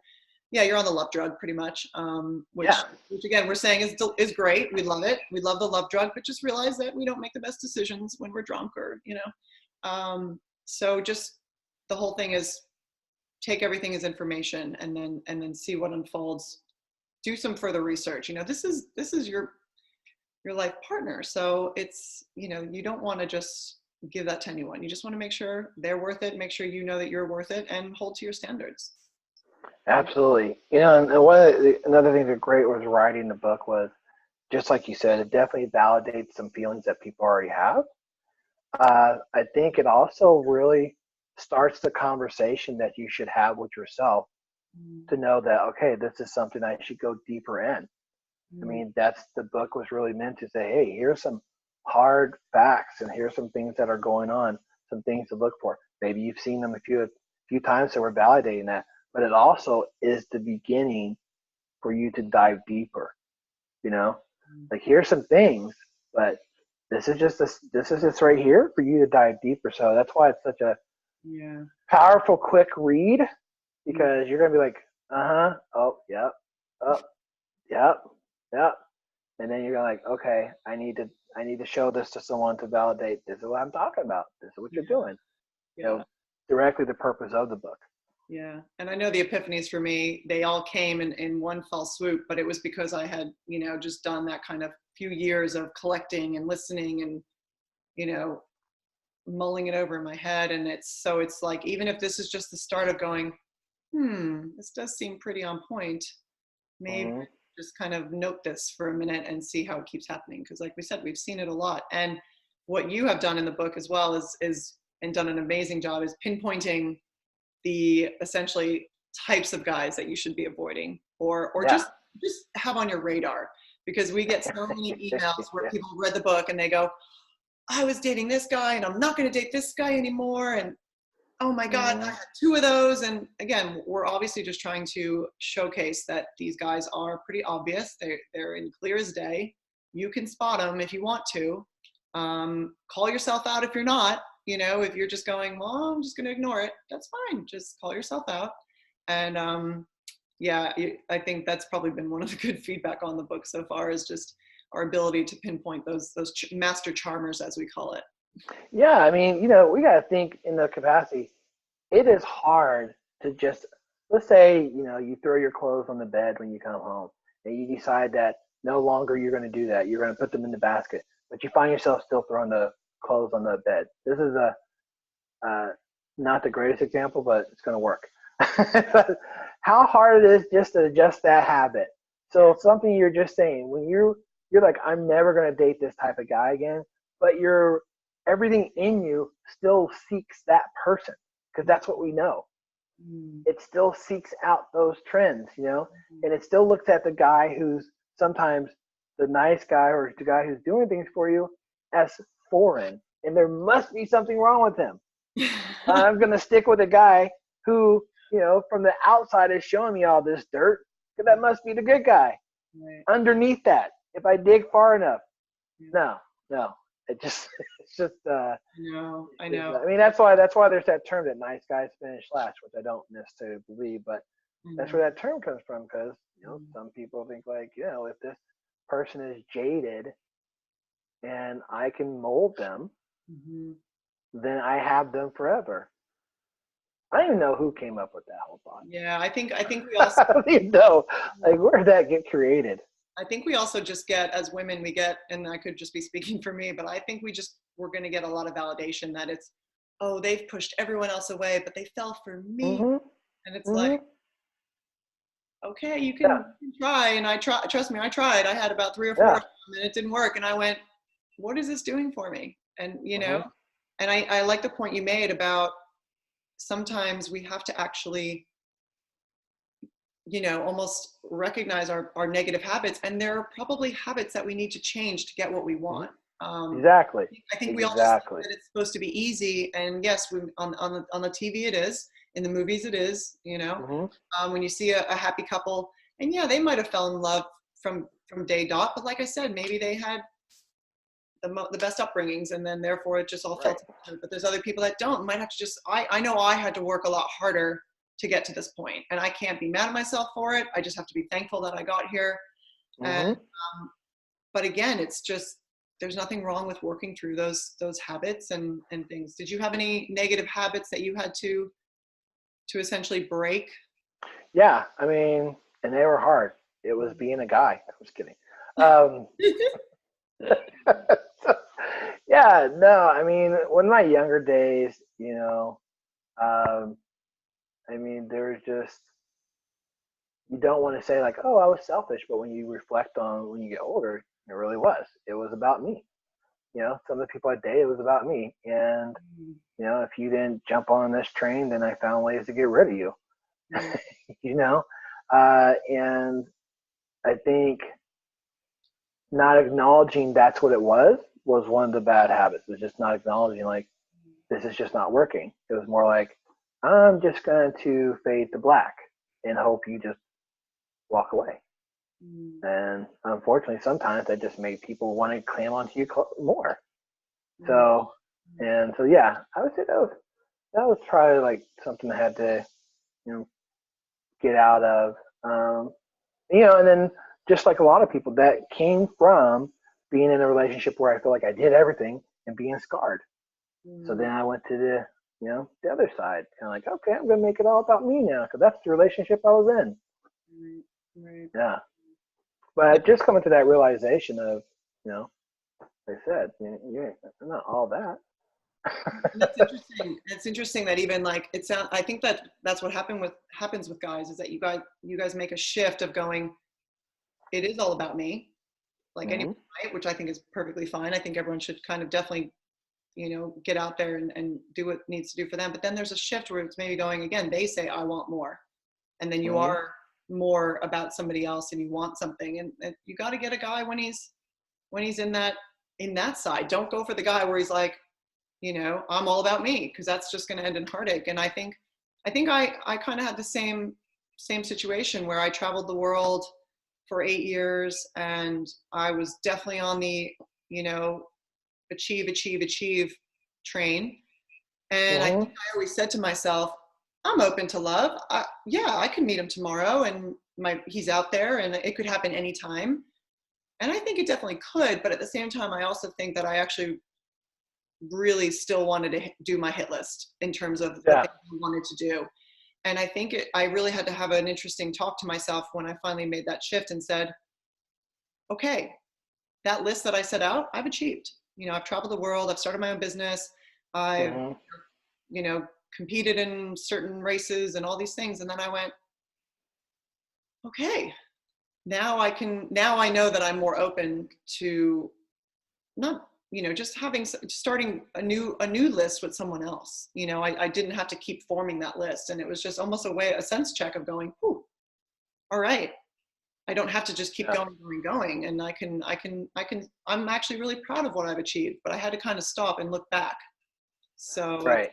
A: you're on the love drug pretty much, which again, we're saying is great. We love it. We love the love drug, but just realize that we don't make the best decisions when we're drunk or, so just the whole thing is take everything as information and then see what unfolds. Do some further research. This is your life partner. So it's, you don't want to just give that to anyone. You just want to make sure they're worth it, make sure you know that you're worth it, and hold to your standards.
B: Absolutely. And another thing that great was writing the book was, just like you said, it definitely validates some feelings that people already have. I think it also really starts the conversation that you should have with yourself to know that, okay, this is something I should go deeper in. I mean, the book was really meant to say, hey, here's some hard facts and here's some things that are going on, some things to look for. Maybe you've seen them a few times, so we're validating that. But it also is the beginning for you to dive deeper. Like here's some things, but this is just right here for you to dive deeper. So that's why it's such a powerful, quick read, because you're gonna be like, oh, yep, oh, yep. And then you're like, okay, I need to show this to someone to validate this is what I'm talking about. This is what you're doing. Directly the purpose of the book.
A: Yeah. And I know the epiphanies for me, they all came in one fell swoop, but it was because I had, just done that kind of few years of collecting and listening and, mulling it over in my head. And it's like, even if this is just the start of going, this does seem pretty on point, maybe just kind of note this for a minute and see how it keeps happening. Because like we said, we've seen it a lot. And what you have done in the book as well is and done an amazing job is pinpointing the essentially types of guys that you should be avoiding or just have on your radar, because we get so many emails where people read the book and they go, I was dating this guy and I'm not going to date this guy anymore. And oh my God, I had 2 of those. And again, we're obviously just trying to showcase that these guys are pretty obvious. They're in clear as day. You can spot them if you want to. Call yourself out if you're not. If you're just going, well, I'm just going to ignore it, that's fine. Just call yourself out. And I think that's probably been one of the good feedback on the book so far, is just our ability to pinpoint those master charmers, as we call it.
B: Yeah, I mean, we got to think in the capacity. It is hard to just, let's say, you throw your clothes on the bed when you come home and you decide that no longer you're going to do that. You're going to put them in the basket, but you find yourself still throwing the clothes on the bed. This is not the greatest example, but it's going to work. How hard it is just to adjust that habit. So something you're just saying, when you're like, I'm never going to date this type of guy again, but everything in you still seeks that person, because that's what we know. It still seeks out those trends, and it still looks at the guy who's sometimes the nice guy or the guy who's doing things for you as foreign, and there must be something wrong with him. I'm going to stick with a guy who, from the outside is showing me all this dirt, because that must be the good guy. Right. Underneath that, if I dig far enough, no, it's just. I know. I mean, that's why there's that term that nice guys finish last, which I don't necessarily believe, but that's where that term comes from, because some people think like, if this person is jaded and I can mold them, then I have them forever. I don't even know who came up with that whole thought.
A: Yeah, I think we also.
B: I don't even know. Like, where did that get created?
A: I think we also just get, as women, and I could just be speaking for me, but I think we're going to get a lot of validation that it's, oh, they've pushed everyone else away, but they fell for me. And it's like, okay, you can try. And trust me, I tried. I had about 3 or 4 of them and it didn't work. And I went, what is this doing for me? And, and I like the point you made about sometimes we have to actually, almost recognize our negative habits. And there are probably habits that we need to change to get what we want.
B: Exactly.
A: I think we all just think that it's supposed to be easy. And yes, on the TV it is. In the movies it is,
B: Mm-hmm.
A: when you see a happy couple, and yeah, they might have fell in love from day dot, but like I said, maybe they had the best upbringings, and then therefore it just all fell
B: Right.
A: together. But there's other people that don't, might have to just, I know I had to work a lot harder to get to this point, and I can't be mad at myself for it. I just have to be thankful that I got here. And
B: Mm-hmm.
A: but again, it's just, there's nothing wrong with working through those habits and things. Did you have any negative habits that you had to essentially break?
B: Yeah, I mean, and they were hard. It was being a guy. I was kidding. Um, yeah, no, I mean, when my younger days, um, I mean, there's just, you don't want to say like, oh, I was selfish, but when you reflect on when you get older, it really was. It was about me. Some of the people I dated, it was about me. And, if you didn't jump on this train, then I found ways to get rid of you,
A: Mm,
B: you know? And I think not acknowledging that's what it was one of the bad habits, was just not acknowledging like, this is just not working. It was more like, I'm just going to fade to black and hope you just walk away.
A: mm,
B: And unfortunately, sometimes that just made people want to clam onto you more.
A: mm,
B: So, and so, yeah, I would say that was probably like something I had to, you know, get out of. Um, and then just like a lot of people, that came from being in a relationship where I feel like I did everything and being scarred. So
A: mm,
B: then I went to the other side, kind of like, okay, I'm gonna make it all about me now because that's the relationship I was in.
A: right, right.
B: Yeah,
A: Yeah,
B: but just coming to that realization of, like I said, yeah, not all that.
A: that's interesting. It's interesting that even like it sounds. I think that that's what happens with guys, is that you guys make a shift of going, it is all about me, like anyone,
B: Hmm.
A: right? Which I think is perfectly fine. I think everyone should kind of definitely, get out there and do what needs to do for them. But then there's a shift where it's maybe going again. They say, I want more. And then you
B: Hmm.
A: are more about somebody else and you want something. And you got to get a guy when he's in that side. Don't go for the guy where he's like, I'm all about me, because that's just going to end in heartache. And I think I kind of had the same situation where I traveled the world for 8 years, and I was definitely on the, you know, achieve train. And I think
B: Hmm.
A: I always said to myself, I'm open to love. Yeah, I can meet him tomorrow, and he's out there, and it could happen anytime. And I think it definitely could, but at the same time, I also think that I actually really still wanted to do my hit list in terms of the
B: Yeah.
A: things I wanted to do. And I think I really had to have an interesting talk to myself when I finally made that shift and said, okay, that list that I set out, I've achieved. I've traveled the world, I've started my own business, I've,
B: Hmm.
A: you know, competed in certain races and all these things. And then I went, okay, now I know that I'm more open to not, just starting a new list with someone else. I didn't have to keep forming that list. And it was just almost a sense check of going, "Ooh, all right. I don't have to just keep
B: Yeah.
A: going. And I'm actually really proud of what I've achieved, but I had to kind of stop and look back." So
B: Right.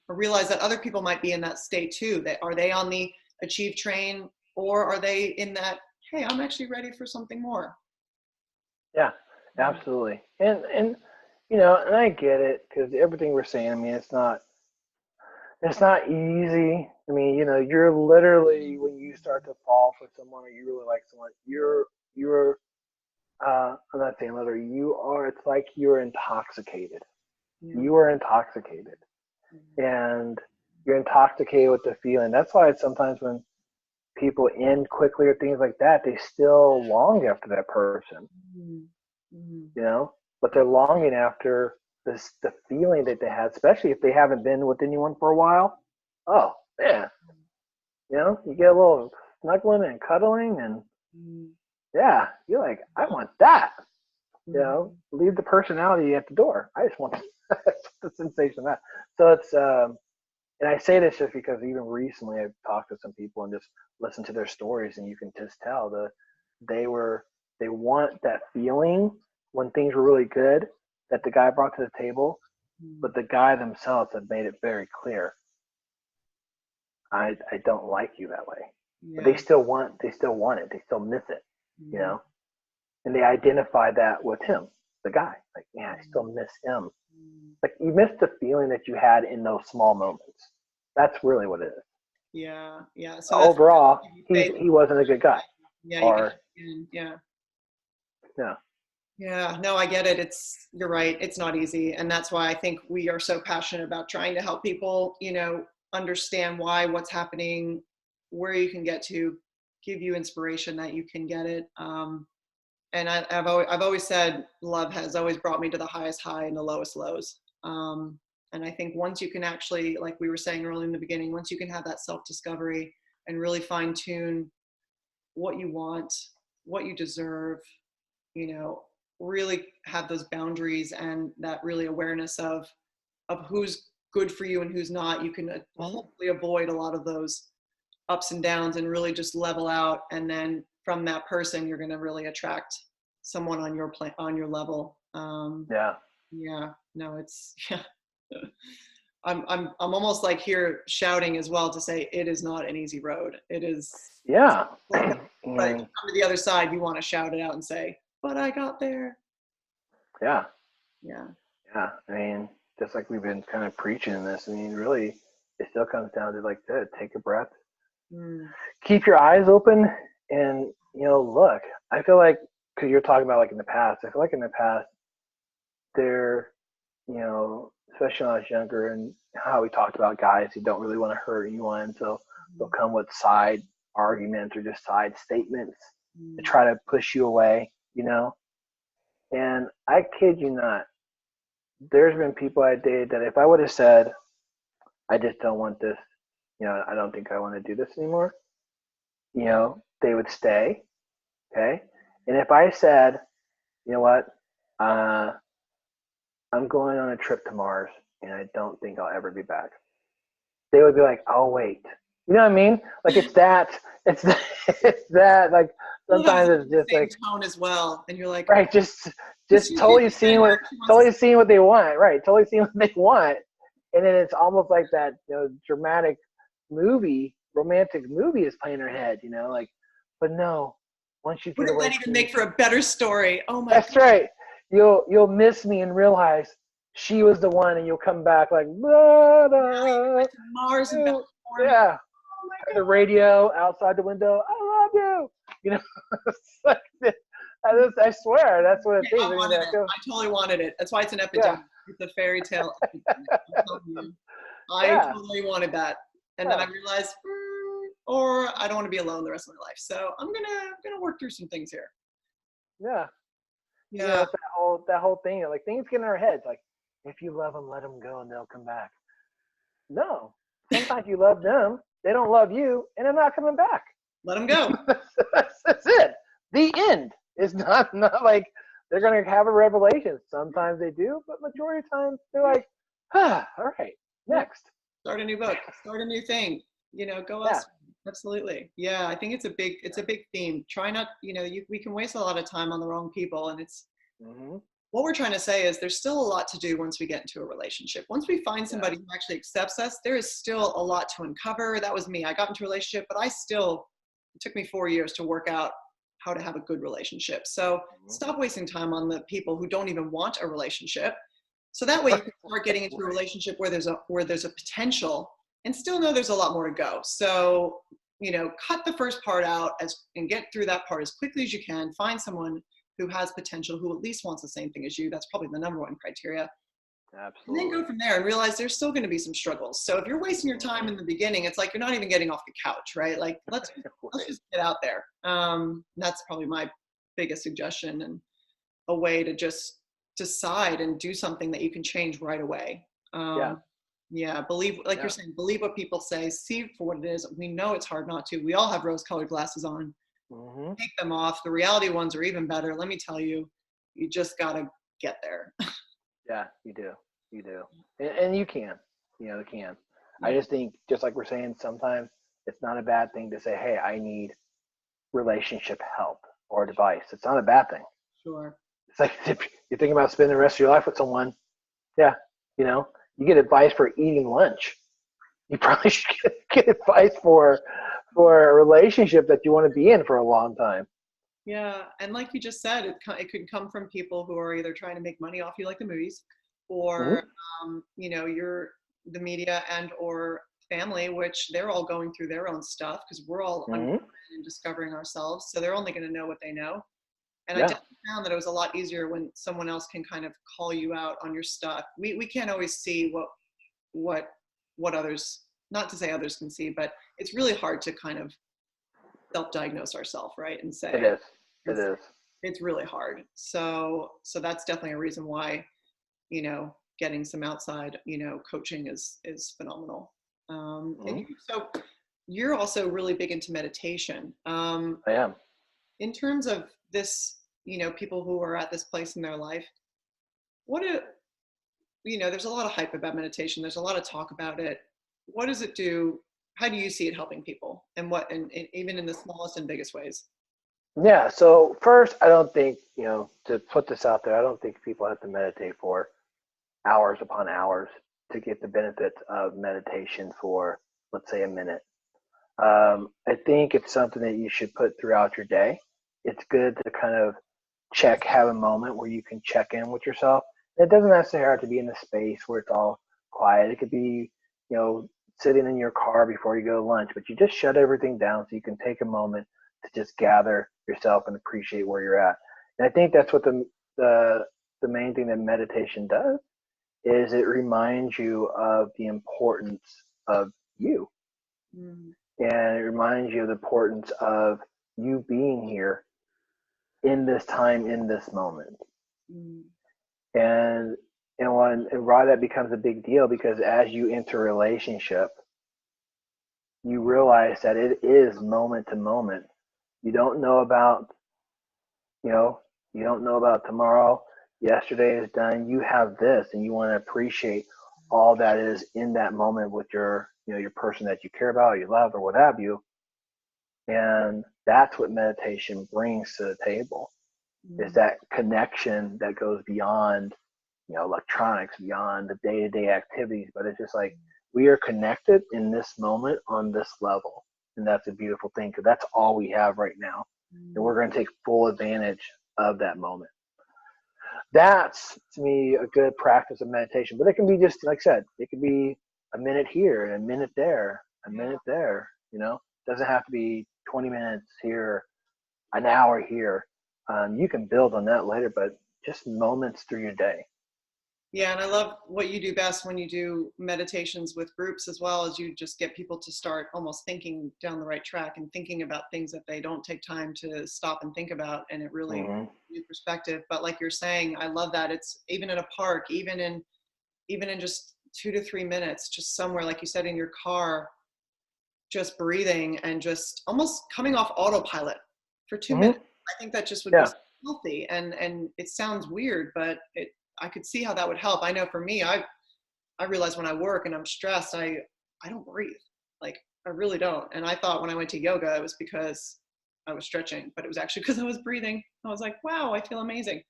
A: I realize that other people might be in that state too. Are they on the achieve train, or are they in that, hey, I'm actually ready for something more?
B: Yeah. Absolutely. And and I get it because everything we're saying. I mean, it's not easy. I mean, you're literally, when you start to fall for someone or you really like someone, you're I'm not saying literally, it's like you're intoxicated.
A: Yeah.
B: You are intoxicated. And you're intoxicated with the feeling. That's why sometimes when people end quickly or things like that, they still long after that person,
A: Mhm. Mhm.
B: you know? But they're longing after the feeling that they had, especially if they haven't been with anyone for a while. Oh, man. You get a little snuggling and cuddling, and
A: Mhm.
B: yeah, you're like, I want that.
A: Mhm.
B: Leave the personality at the door. I just want the sensation of that. So and I say this just because even recently I've talked to some people and just listened to their stories, and you can just tell they were they want that feeling when things were really good that the guy brought to the table, but
A: Mhm.
B: the guy themselves have made it very clear, I don't like you that way.
A: Yeah.
B: But they still want it. They still miss it, you know? And they identify that with him, the guy. Like, man, I still miss him. Like, you miss the feeling that you had in those small moments. That's really what it is.
A: Yeah. Yeah. So that's
B: overall, he wasn't a good guy.
A: Yeah.
B: Or,
A: yeah.
B: Yeah.
A: Yeah, no, I get it. You're right. It's not easy. And that's why I think we are so passionate about trying to help people, understand why, what's happening, where you can get to, give you inspiration that you can get it. And I've always said love has always brought me to the highest high and the lowest lows. And I think once you can actually, like we were saying early in the beginning, once you can have that self-discovery and really fine tune what you want, what you deserve, really have those boundaries and that really awareness of who's good for you and who's not, you can hopefully avoid a lot of those ups and downs and really just level out. And then from that person, you're going to really attract someone on your level. I'm almost like here shouting as well to say it is not an easy road. It is.
B: Yeah.
A: But if you come to the other side, you want to shout it out and say, but I got there.
B: Yeah.
A: Yeah.
B: Yeah. I mean, just like we've been kind of preaching this, I mean, really, it still comes down to like that. Take a breath, keep your eyes open, and, look, I feel like, because you're talking about like in the past, I feel like in the past, there, especially when I was younger, and how we talked about guys who don't really want to hurt anyone, so they'll come with side arguments or just side statements to try to push you away, And I kid you not, there's been people I dated that if I would have said, I just don't want this, I don't think I want to do this anymore, they would stay, okay? And if I said, you know what, I'm going on a trip to Mars and I don't think I'll ever be back, they would be like, I'll wait. You know what I mean? Like it's that, like sometimes it's just like
A: tone as well. And you're like,
B: right. Just totally seeing what they want. Right. Totally seeing what they want. And then it's almost like that, dramatic romantic movie is playing in her head, like, but no, once you get away.
A: Wouldn't that even make for a better story? Oh my
B: That's God. Right. You'll miss me and realize she was the one, and you'll come back like, blah, blah,
A: Mars and
B: yeah. Oh the radio outside the window. I love you. I swear that's what it is.
A: I totally wanted it. That's why it's an epidemic. Yeah. It's a fairy tale epidemic. I totally wanted that, and then I realized, or I don't want to be alone the rest of my life. So I'm gonna work through some things here.
B: Yeah. Yeah. That whole thing. Like things get in our heads. Like if you love them, let them go, and they'll come back. No. Sometimes you love them. They don't love you, and they're not coming back.
A: Let them go.
B: That's it. The end. It's not like they're going to have a revelation. Sometimes they do, but majority of times they're like, all right, next.
A: Start a new book. Start a new thing. Go elsewhere. Absolutely. Yeah, I think it's a big theme. Try not, we can waste a lot of time on the wrong people, and it's what we're trying to say is there's still a lot to do once we get into a relationship. Once we find somebody who actually accepts us, there is still a lot to uncover. That was me. I got into a relationship, but it took me 4 years to work out how to have a good relationship. So stop wasting time on the people who don't even want a relationship. So that way you can start getting into a relationship where there's a potential and still know there's a lot more to go. So, cut the first part out and get through that part as quickly as you can. Find someone who has potential, who at least wants the same thing as you. That's probably the number one criteria. Absolutely. And then go from there and realize there's still going to be some struggles. So if you're wasting your time in the beginning, it's like you're not even getting off the couch, right? Like let's just get out there. That's probably my biggest suggestion, and a way to just decide and do something that you can change right away. Believe, like you're saying, believe what people say, see for what it is. We know it's hard not to. We all have rose-colored glasses on. Take them off. The reality ones are even better. Let me tell you, you just got to get there.
B: Yeah, you do. And you can, you can. Yeah. I just think, just like we're saying, sometimes it's not a bad thing to say, hey, I need relationship help or advice. It's not a bad thing.
A: Sure.
B: It's like if you're thinking about spending the rest of your life with someone, you get advice for eating lunch. you probably should get advice for a relationship that you want to be in for a long time.
A: Yeah, and like you just said, it could come from people who are either trying to make money off you, like the movies, or
B: Mm-hmm.
A: you're the media and or family, which they're all going through their own stuff because we're all
B: Mm-hmm.
A: uncovering and discovering ourselves. So they're only going to know what they know. And I
B: Yeah,
A: definitely found that it was a lot easier when someone else can kind of call you out on your stuff. We can't always see what what others, not to say others can see, but it's really hard to kind of self-diagnose ourselves, right? And
B: it
A: say
B: is. It is.
A: it's really hard. So that's definitely a reason why, getting some outside, coaching is phenomenal. And
B: Mm-hmm.
A: so you're also really big into meditation.
B: I am.
A: In terms of this, people who are at this place in their life, what do there's a lot of hype about meditation. There's a lot of talk about it. What does it do? How do you see it helping people? And even in the smallest and biggest ways?
B: Yeah. So first, I don't think, to put this out there, I don't think people have to meditate for hours upon hours to get the benefits of meditation for, let's say, a minute. I think it's something that you should put throughout your day. It's good to kind of have a moment where you can check in with yourself. It doesn't necessarily have to be in a space where it's all quiet. It could be, sitting in your car before you go to lunch, but you just shut everything down so you can take a moment to just gather yourself and appreciate where you're at. And I think that's what the main thing that meditation does is it reminds you of the importance of you.
A: Mm,
B: And it reminds you of the importance of you being here in this time, in this moment.
A: mm,
B: And and why that becomes a big deal, because as you enter a relationship, you realize that it is moment to moment. You don't know about, you know, you don't know about tomorrow. Yesterday is done. You have this, and you want to appreciate all that is in that moment with your, your person that you care about, or you love, or what have you. And that's what meditation brings to the table, is
A: mm,
B: that connection that goes beyond, electronics, beyond the day-to-day activities. But it's just like we are connected in this moment on this level. And that's a beautiful thing, because that's all we have right now. And
A: mm.
B: we're going to take full advantage of that moment. That's, to me, a good practice of meditation. But it can be just, like I said, it could be a minute here and a minute there, a
A: Yeah.
B: minute there, It doesn't have to be 20 minutes here, an hour here. You can build on that later, but just moments through your day.
A: Yeah, and I love what you do best when you do meditations with groups as well, as you just get people to start almost thinking down the right track and thinking about things that they don't take time to stop and think about, and it really
B: Mm-hmm.
A: new perspective. But like you're saying, I love that it's even in a park, even in just 2 to 3 minutes, just somewhere like you said in your car, just breathing and just almost coming off autopilot for two
B: Mm-hmm.
A: minutes. I think that just would be
B: Yeah.
A: so healthy, and it sounds weird, but I could see how that would help. I know for me, I realize when I work and I'm stressed, I don't breathe. Like I really don't. And I thought when I went to yoga, it was because I was stretching, but it was actually because I was breathing. I was like, wow, I feel amazing.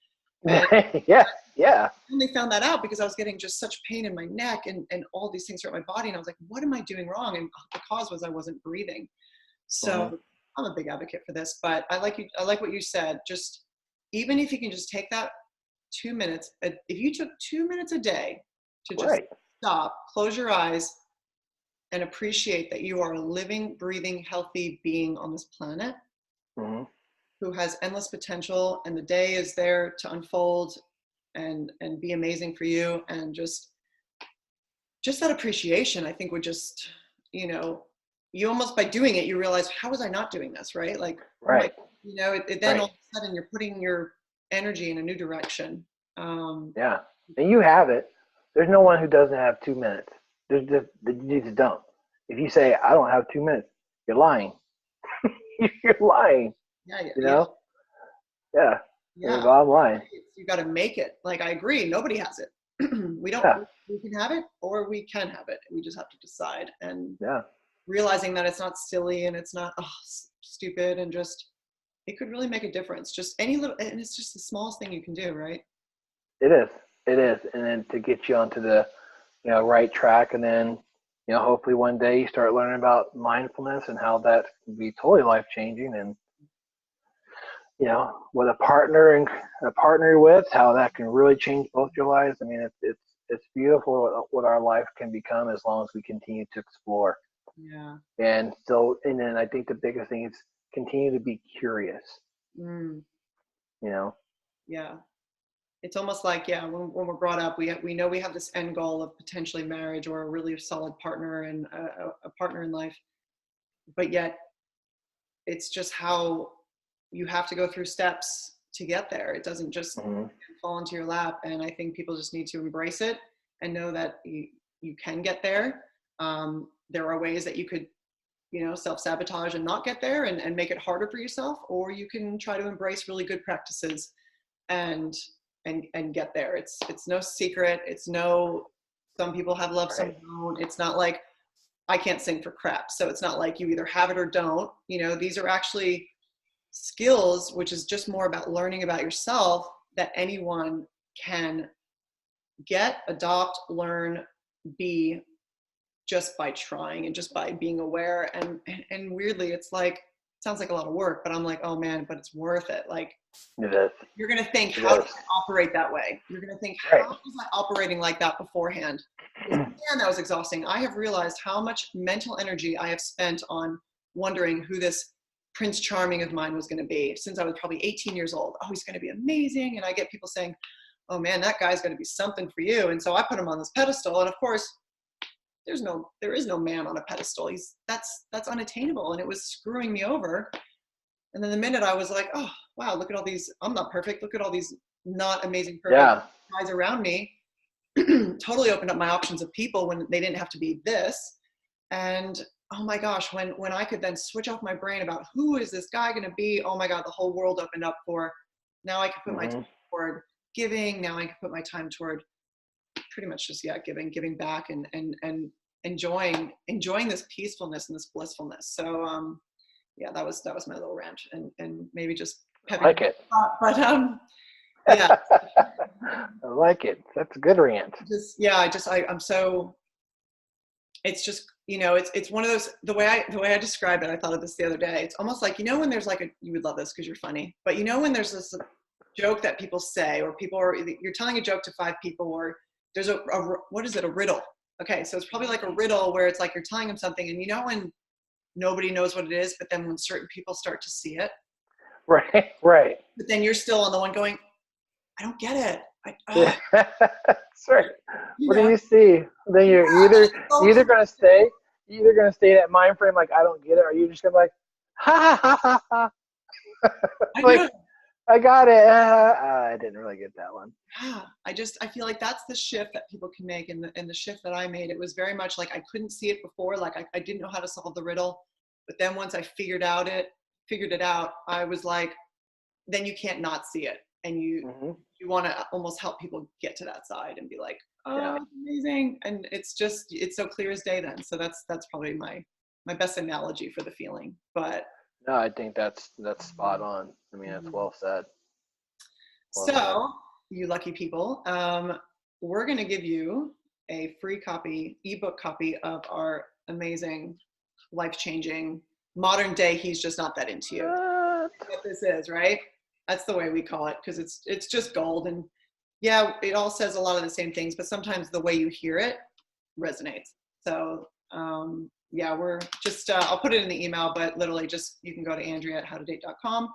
A: And
B: Yeah. Yeah.
A: I only found that out because I was getting just such pain in my neck and all these things throughout my body. And I was like, what am I doing wrong? And the cause was I wasn't breathing.
B: Mm-hmm.
A: So I'm a big advocate for this, but I like what you said. Just even if you can just take that 2 minutes, if you took 2 minutes a day to just
B: Right.
A: stop, close your eyes, and appreciate that you are a living, breathing, healthy being on this planet
B: Mm-hmm.
A: who has endless potential, and the day is there to unfold and be amazing for you, and just that appreciation, I think would just, you almost by doing it, you realize, how was I not doing this, right? Like, oh my,
B: Right.
A: then all
B: Right.
A: of a sudden you're putting your energy in a new direction.
B: Yeah. And you have it. There's no one who doesn't have 2 minutes. You just don't. If you say, I don't have 2 minutes, you're lying. You're lying,
A: Yeah,
B: you
A: yeah,
B: know? Yeah. The
A: yeah.
B: bottom line.
A: You got to make it. Like, I agree. Nobody has it. We don't,
B: Yeah.
A: we can have it or we can have it. We just have to decide, and
B: Yeah.
A: realizing that it's not silly and it's not stupid, and just, it could really make a difference. Just any little, and it's just the smallest thing you can do, right?
B: It is. It is. And then to get you onto the, right track, and then hopefully one day you start learning about mindfulness and how that can be totally life changing, and with a partner with, how that can really change both your lives. I mean, it's beautiful what our life can become as long as we continue to explore.
A: Yeah.
B: And then I think the biggest thing is continue to be curious.
A: Mm.
B: Yeah.
A: It's almost like, when we're brought up, we know we have this end goal of potentially marriage or a really solid partner and a partner in life, but yet it's just how you have to go through steps to get there. It doesn't just fall into your lap. And I think people just need to embrace it and know that you can get there. There are ways that you could, self-sabotage and not get there and make it harder for yourself, or you can try to embrace really good practices and get there. It's no secret. Some people have love, some don't. It's not like I can't sing for crap. So it's not like you either have it or don't. These are actually skills, which is just more about learning about yourself, that anyone can get, adopt, learn, be, just by trying and just by being aware. And weirdly, it sounds like a lot of work, but I'm like, oh man, but it's worth it. Like,
B: it is.
A: You're going to think, how do I operate that way? You're going to think, how was I operating like that beforehand? Man, that was exhausting. I have realized how much mental energy I have spent on wondering who this Prince Charming of mine was going to be since I was probably 18 years old. Oh, he's going to be amazing. And I get people saying, oh man, that guy's going to be something for you. And so I put him on this pedestal. And of course, there is no man on a pedestal. That's unattainable. And it was screwing me over. And then the minute I was like, oh, wow, look at all these, I'm not perfect. Look at all these not amazing, perfect guys around me. Totally opened up my options of people when they didn't have to be this. And oh my gosh, when I could then switch off my brain about who is this guy going to be? Oh my God, the whole world opened up for, now I can put my time toward giving. Now I can put my time toward pretty much just, giving back and enjoying this peacefulness and this blissfulness. So, that was my little rant and maybe just
B: I like it.
A: But yeah.
B: I like it. That's a good rant.
A: I'm so, it's just, it's one of those, the way I describe it, I thought of this the other day. It's almost like, when there's like you would love this because you're funny, but when there's this joke that people say, or you're telling a joke to 5 people, or there's what is it? A riddle. Okay. So it's probably like a riddle where it's like you're telling them something, and when nobody knows what it is, but then when certain people start to see it.
B: Right.
A: But then you're still on the one going, I don't get it.
B: That's right. What do you see? Then you're either gonna stay in that mind frame like I don't get it, or you're just gonna be like, ha ha ha ha ha. Like, I got it. I didn't really get that one.
A: Yeah, I feel like that's the shift that people can make, and the shift that I made. It was very much like I couldn't see it before. Like I didn't know how to solve the riddle, but then once I figured it out, I was like, then you can't not see it, and you want to almost help people get to that side and be like, oh, it's amazing, and it's so clear as day then. So that's probably my best analogy for the feeling. But
B: no, I think that's spot on. I mean, that's well said.
A: You lucky people, we're going to give you a free ebook copy of our amazing, life-changing, modern day He's Just Not That Into You. What this is, right? That's the way we call it, because it's just gold. And it all says a lot of the same things, but sometimes the way you hear it resonates. So we're just, I'll put it in the email, but literally just, you can go to Andrea@howtodate.com,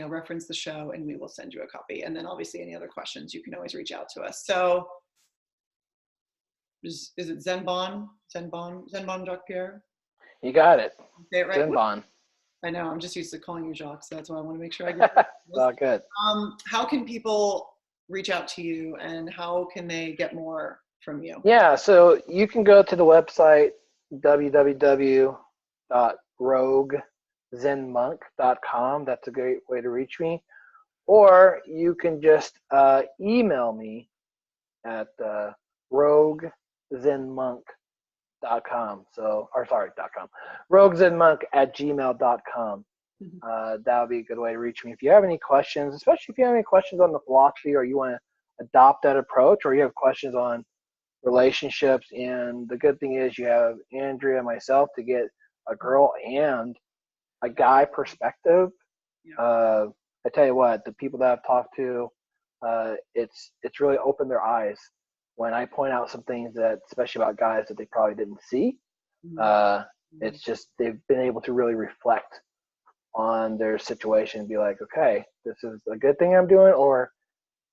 A: reference the show, and we will send you a copy. And then obviously any other questions, you can always reach out to us. So is it Zenbon, Jacques Pierre?
B: You got it.
A: Say it right.
B: Zenbon.
A: I know, I'm just used to calling you Jacques, so that's why I want to make sure I get it.
B: All good.
A: How can people reach out to you, and how can they get more from you?
B: Yeah, so you can go to the website www.roguezenmonk.com. That's a great way to reach me. Or you can just email me at roguezenmonk.com. .com. roguezenmonk@gmail.com. That would be a good way to reach me. If you have any questions, especially if you have any questions on the philosophy, or you want to adopt that approach, or you have questions on relationships. And the good thing is you have Andrea and myself to get a girl and a guy perspective.
A: Yeah.
B: I tell you what, the people that I've talked to, it's really opened their eyes when I point out some things that, especially about guys, that they probably didn't see. Uh, it's just they've been able to really reflect on their situation and be like, okay, this is a good thing I'm doing, or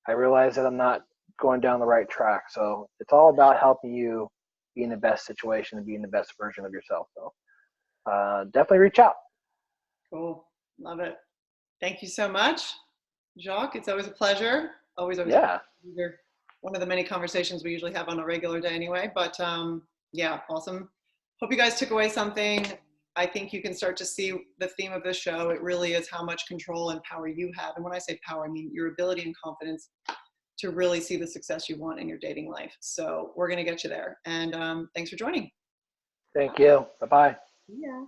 B: I realize that I'm not going down the right track. So it's all about helping you be in the best situation and being the best version of yourself. So definitely reach out.
A: Cool. Love it. Thank you so much, Jacques. It's always a pleasure. Always fun.
B: Yeah.
A: They're one of the many conversations we usually have on a regular day anyway. But yeah, awesome. Hope you guys took away something. I think you can start to see the theme of this show. It really is how much control and power you have. And when I say power, I mean your ability and confidence to really see the success you want in your dating life. So we're going to get you there. And thanks for joining.
B: Thank you. Bye-bye.
A: Yeah.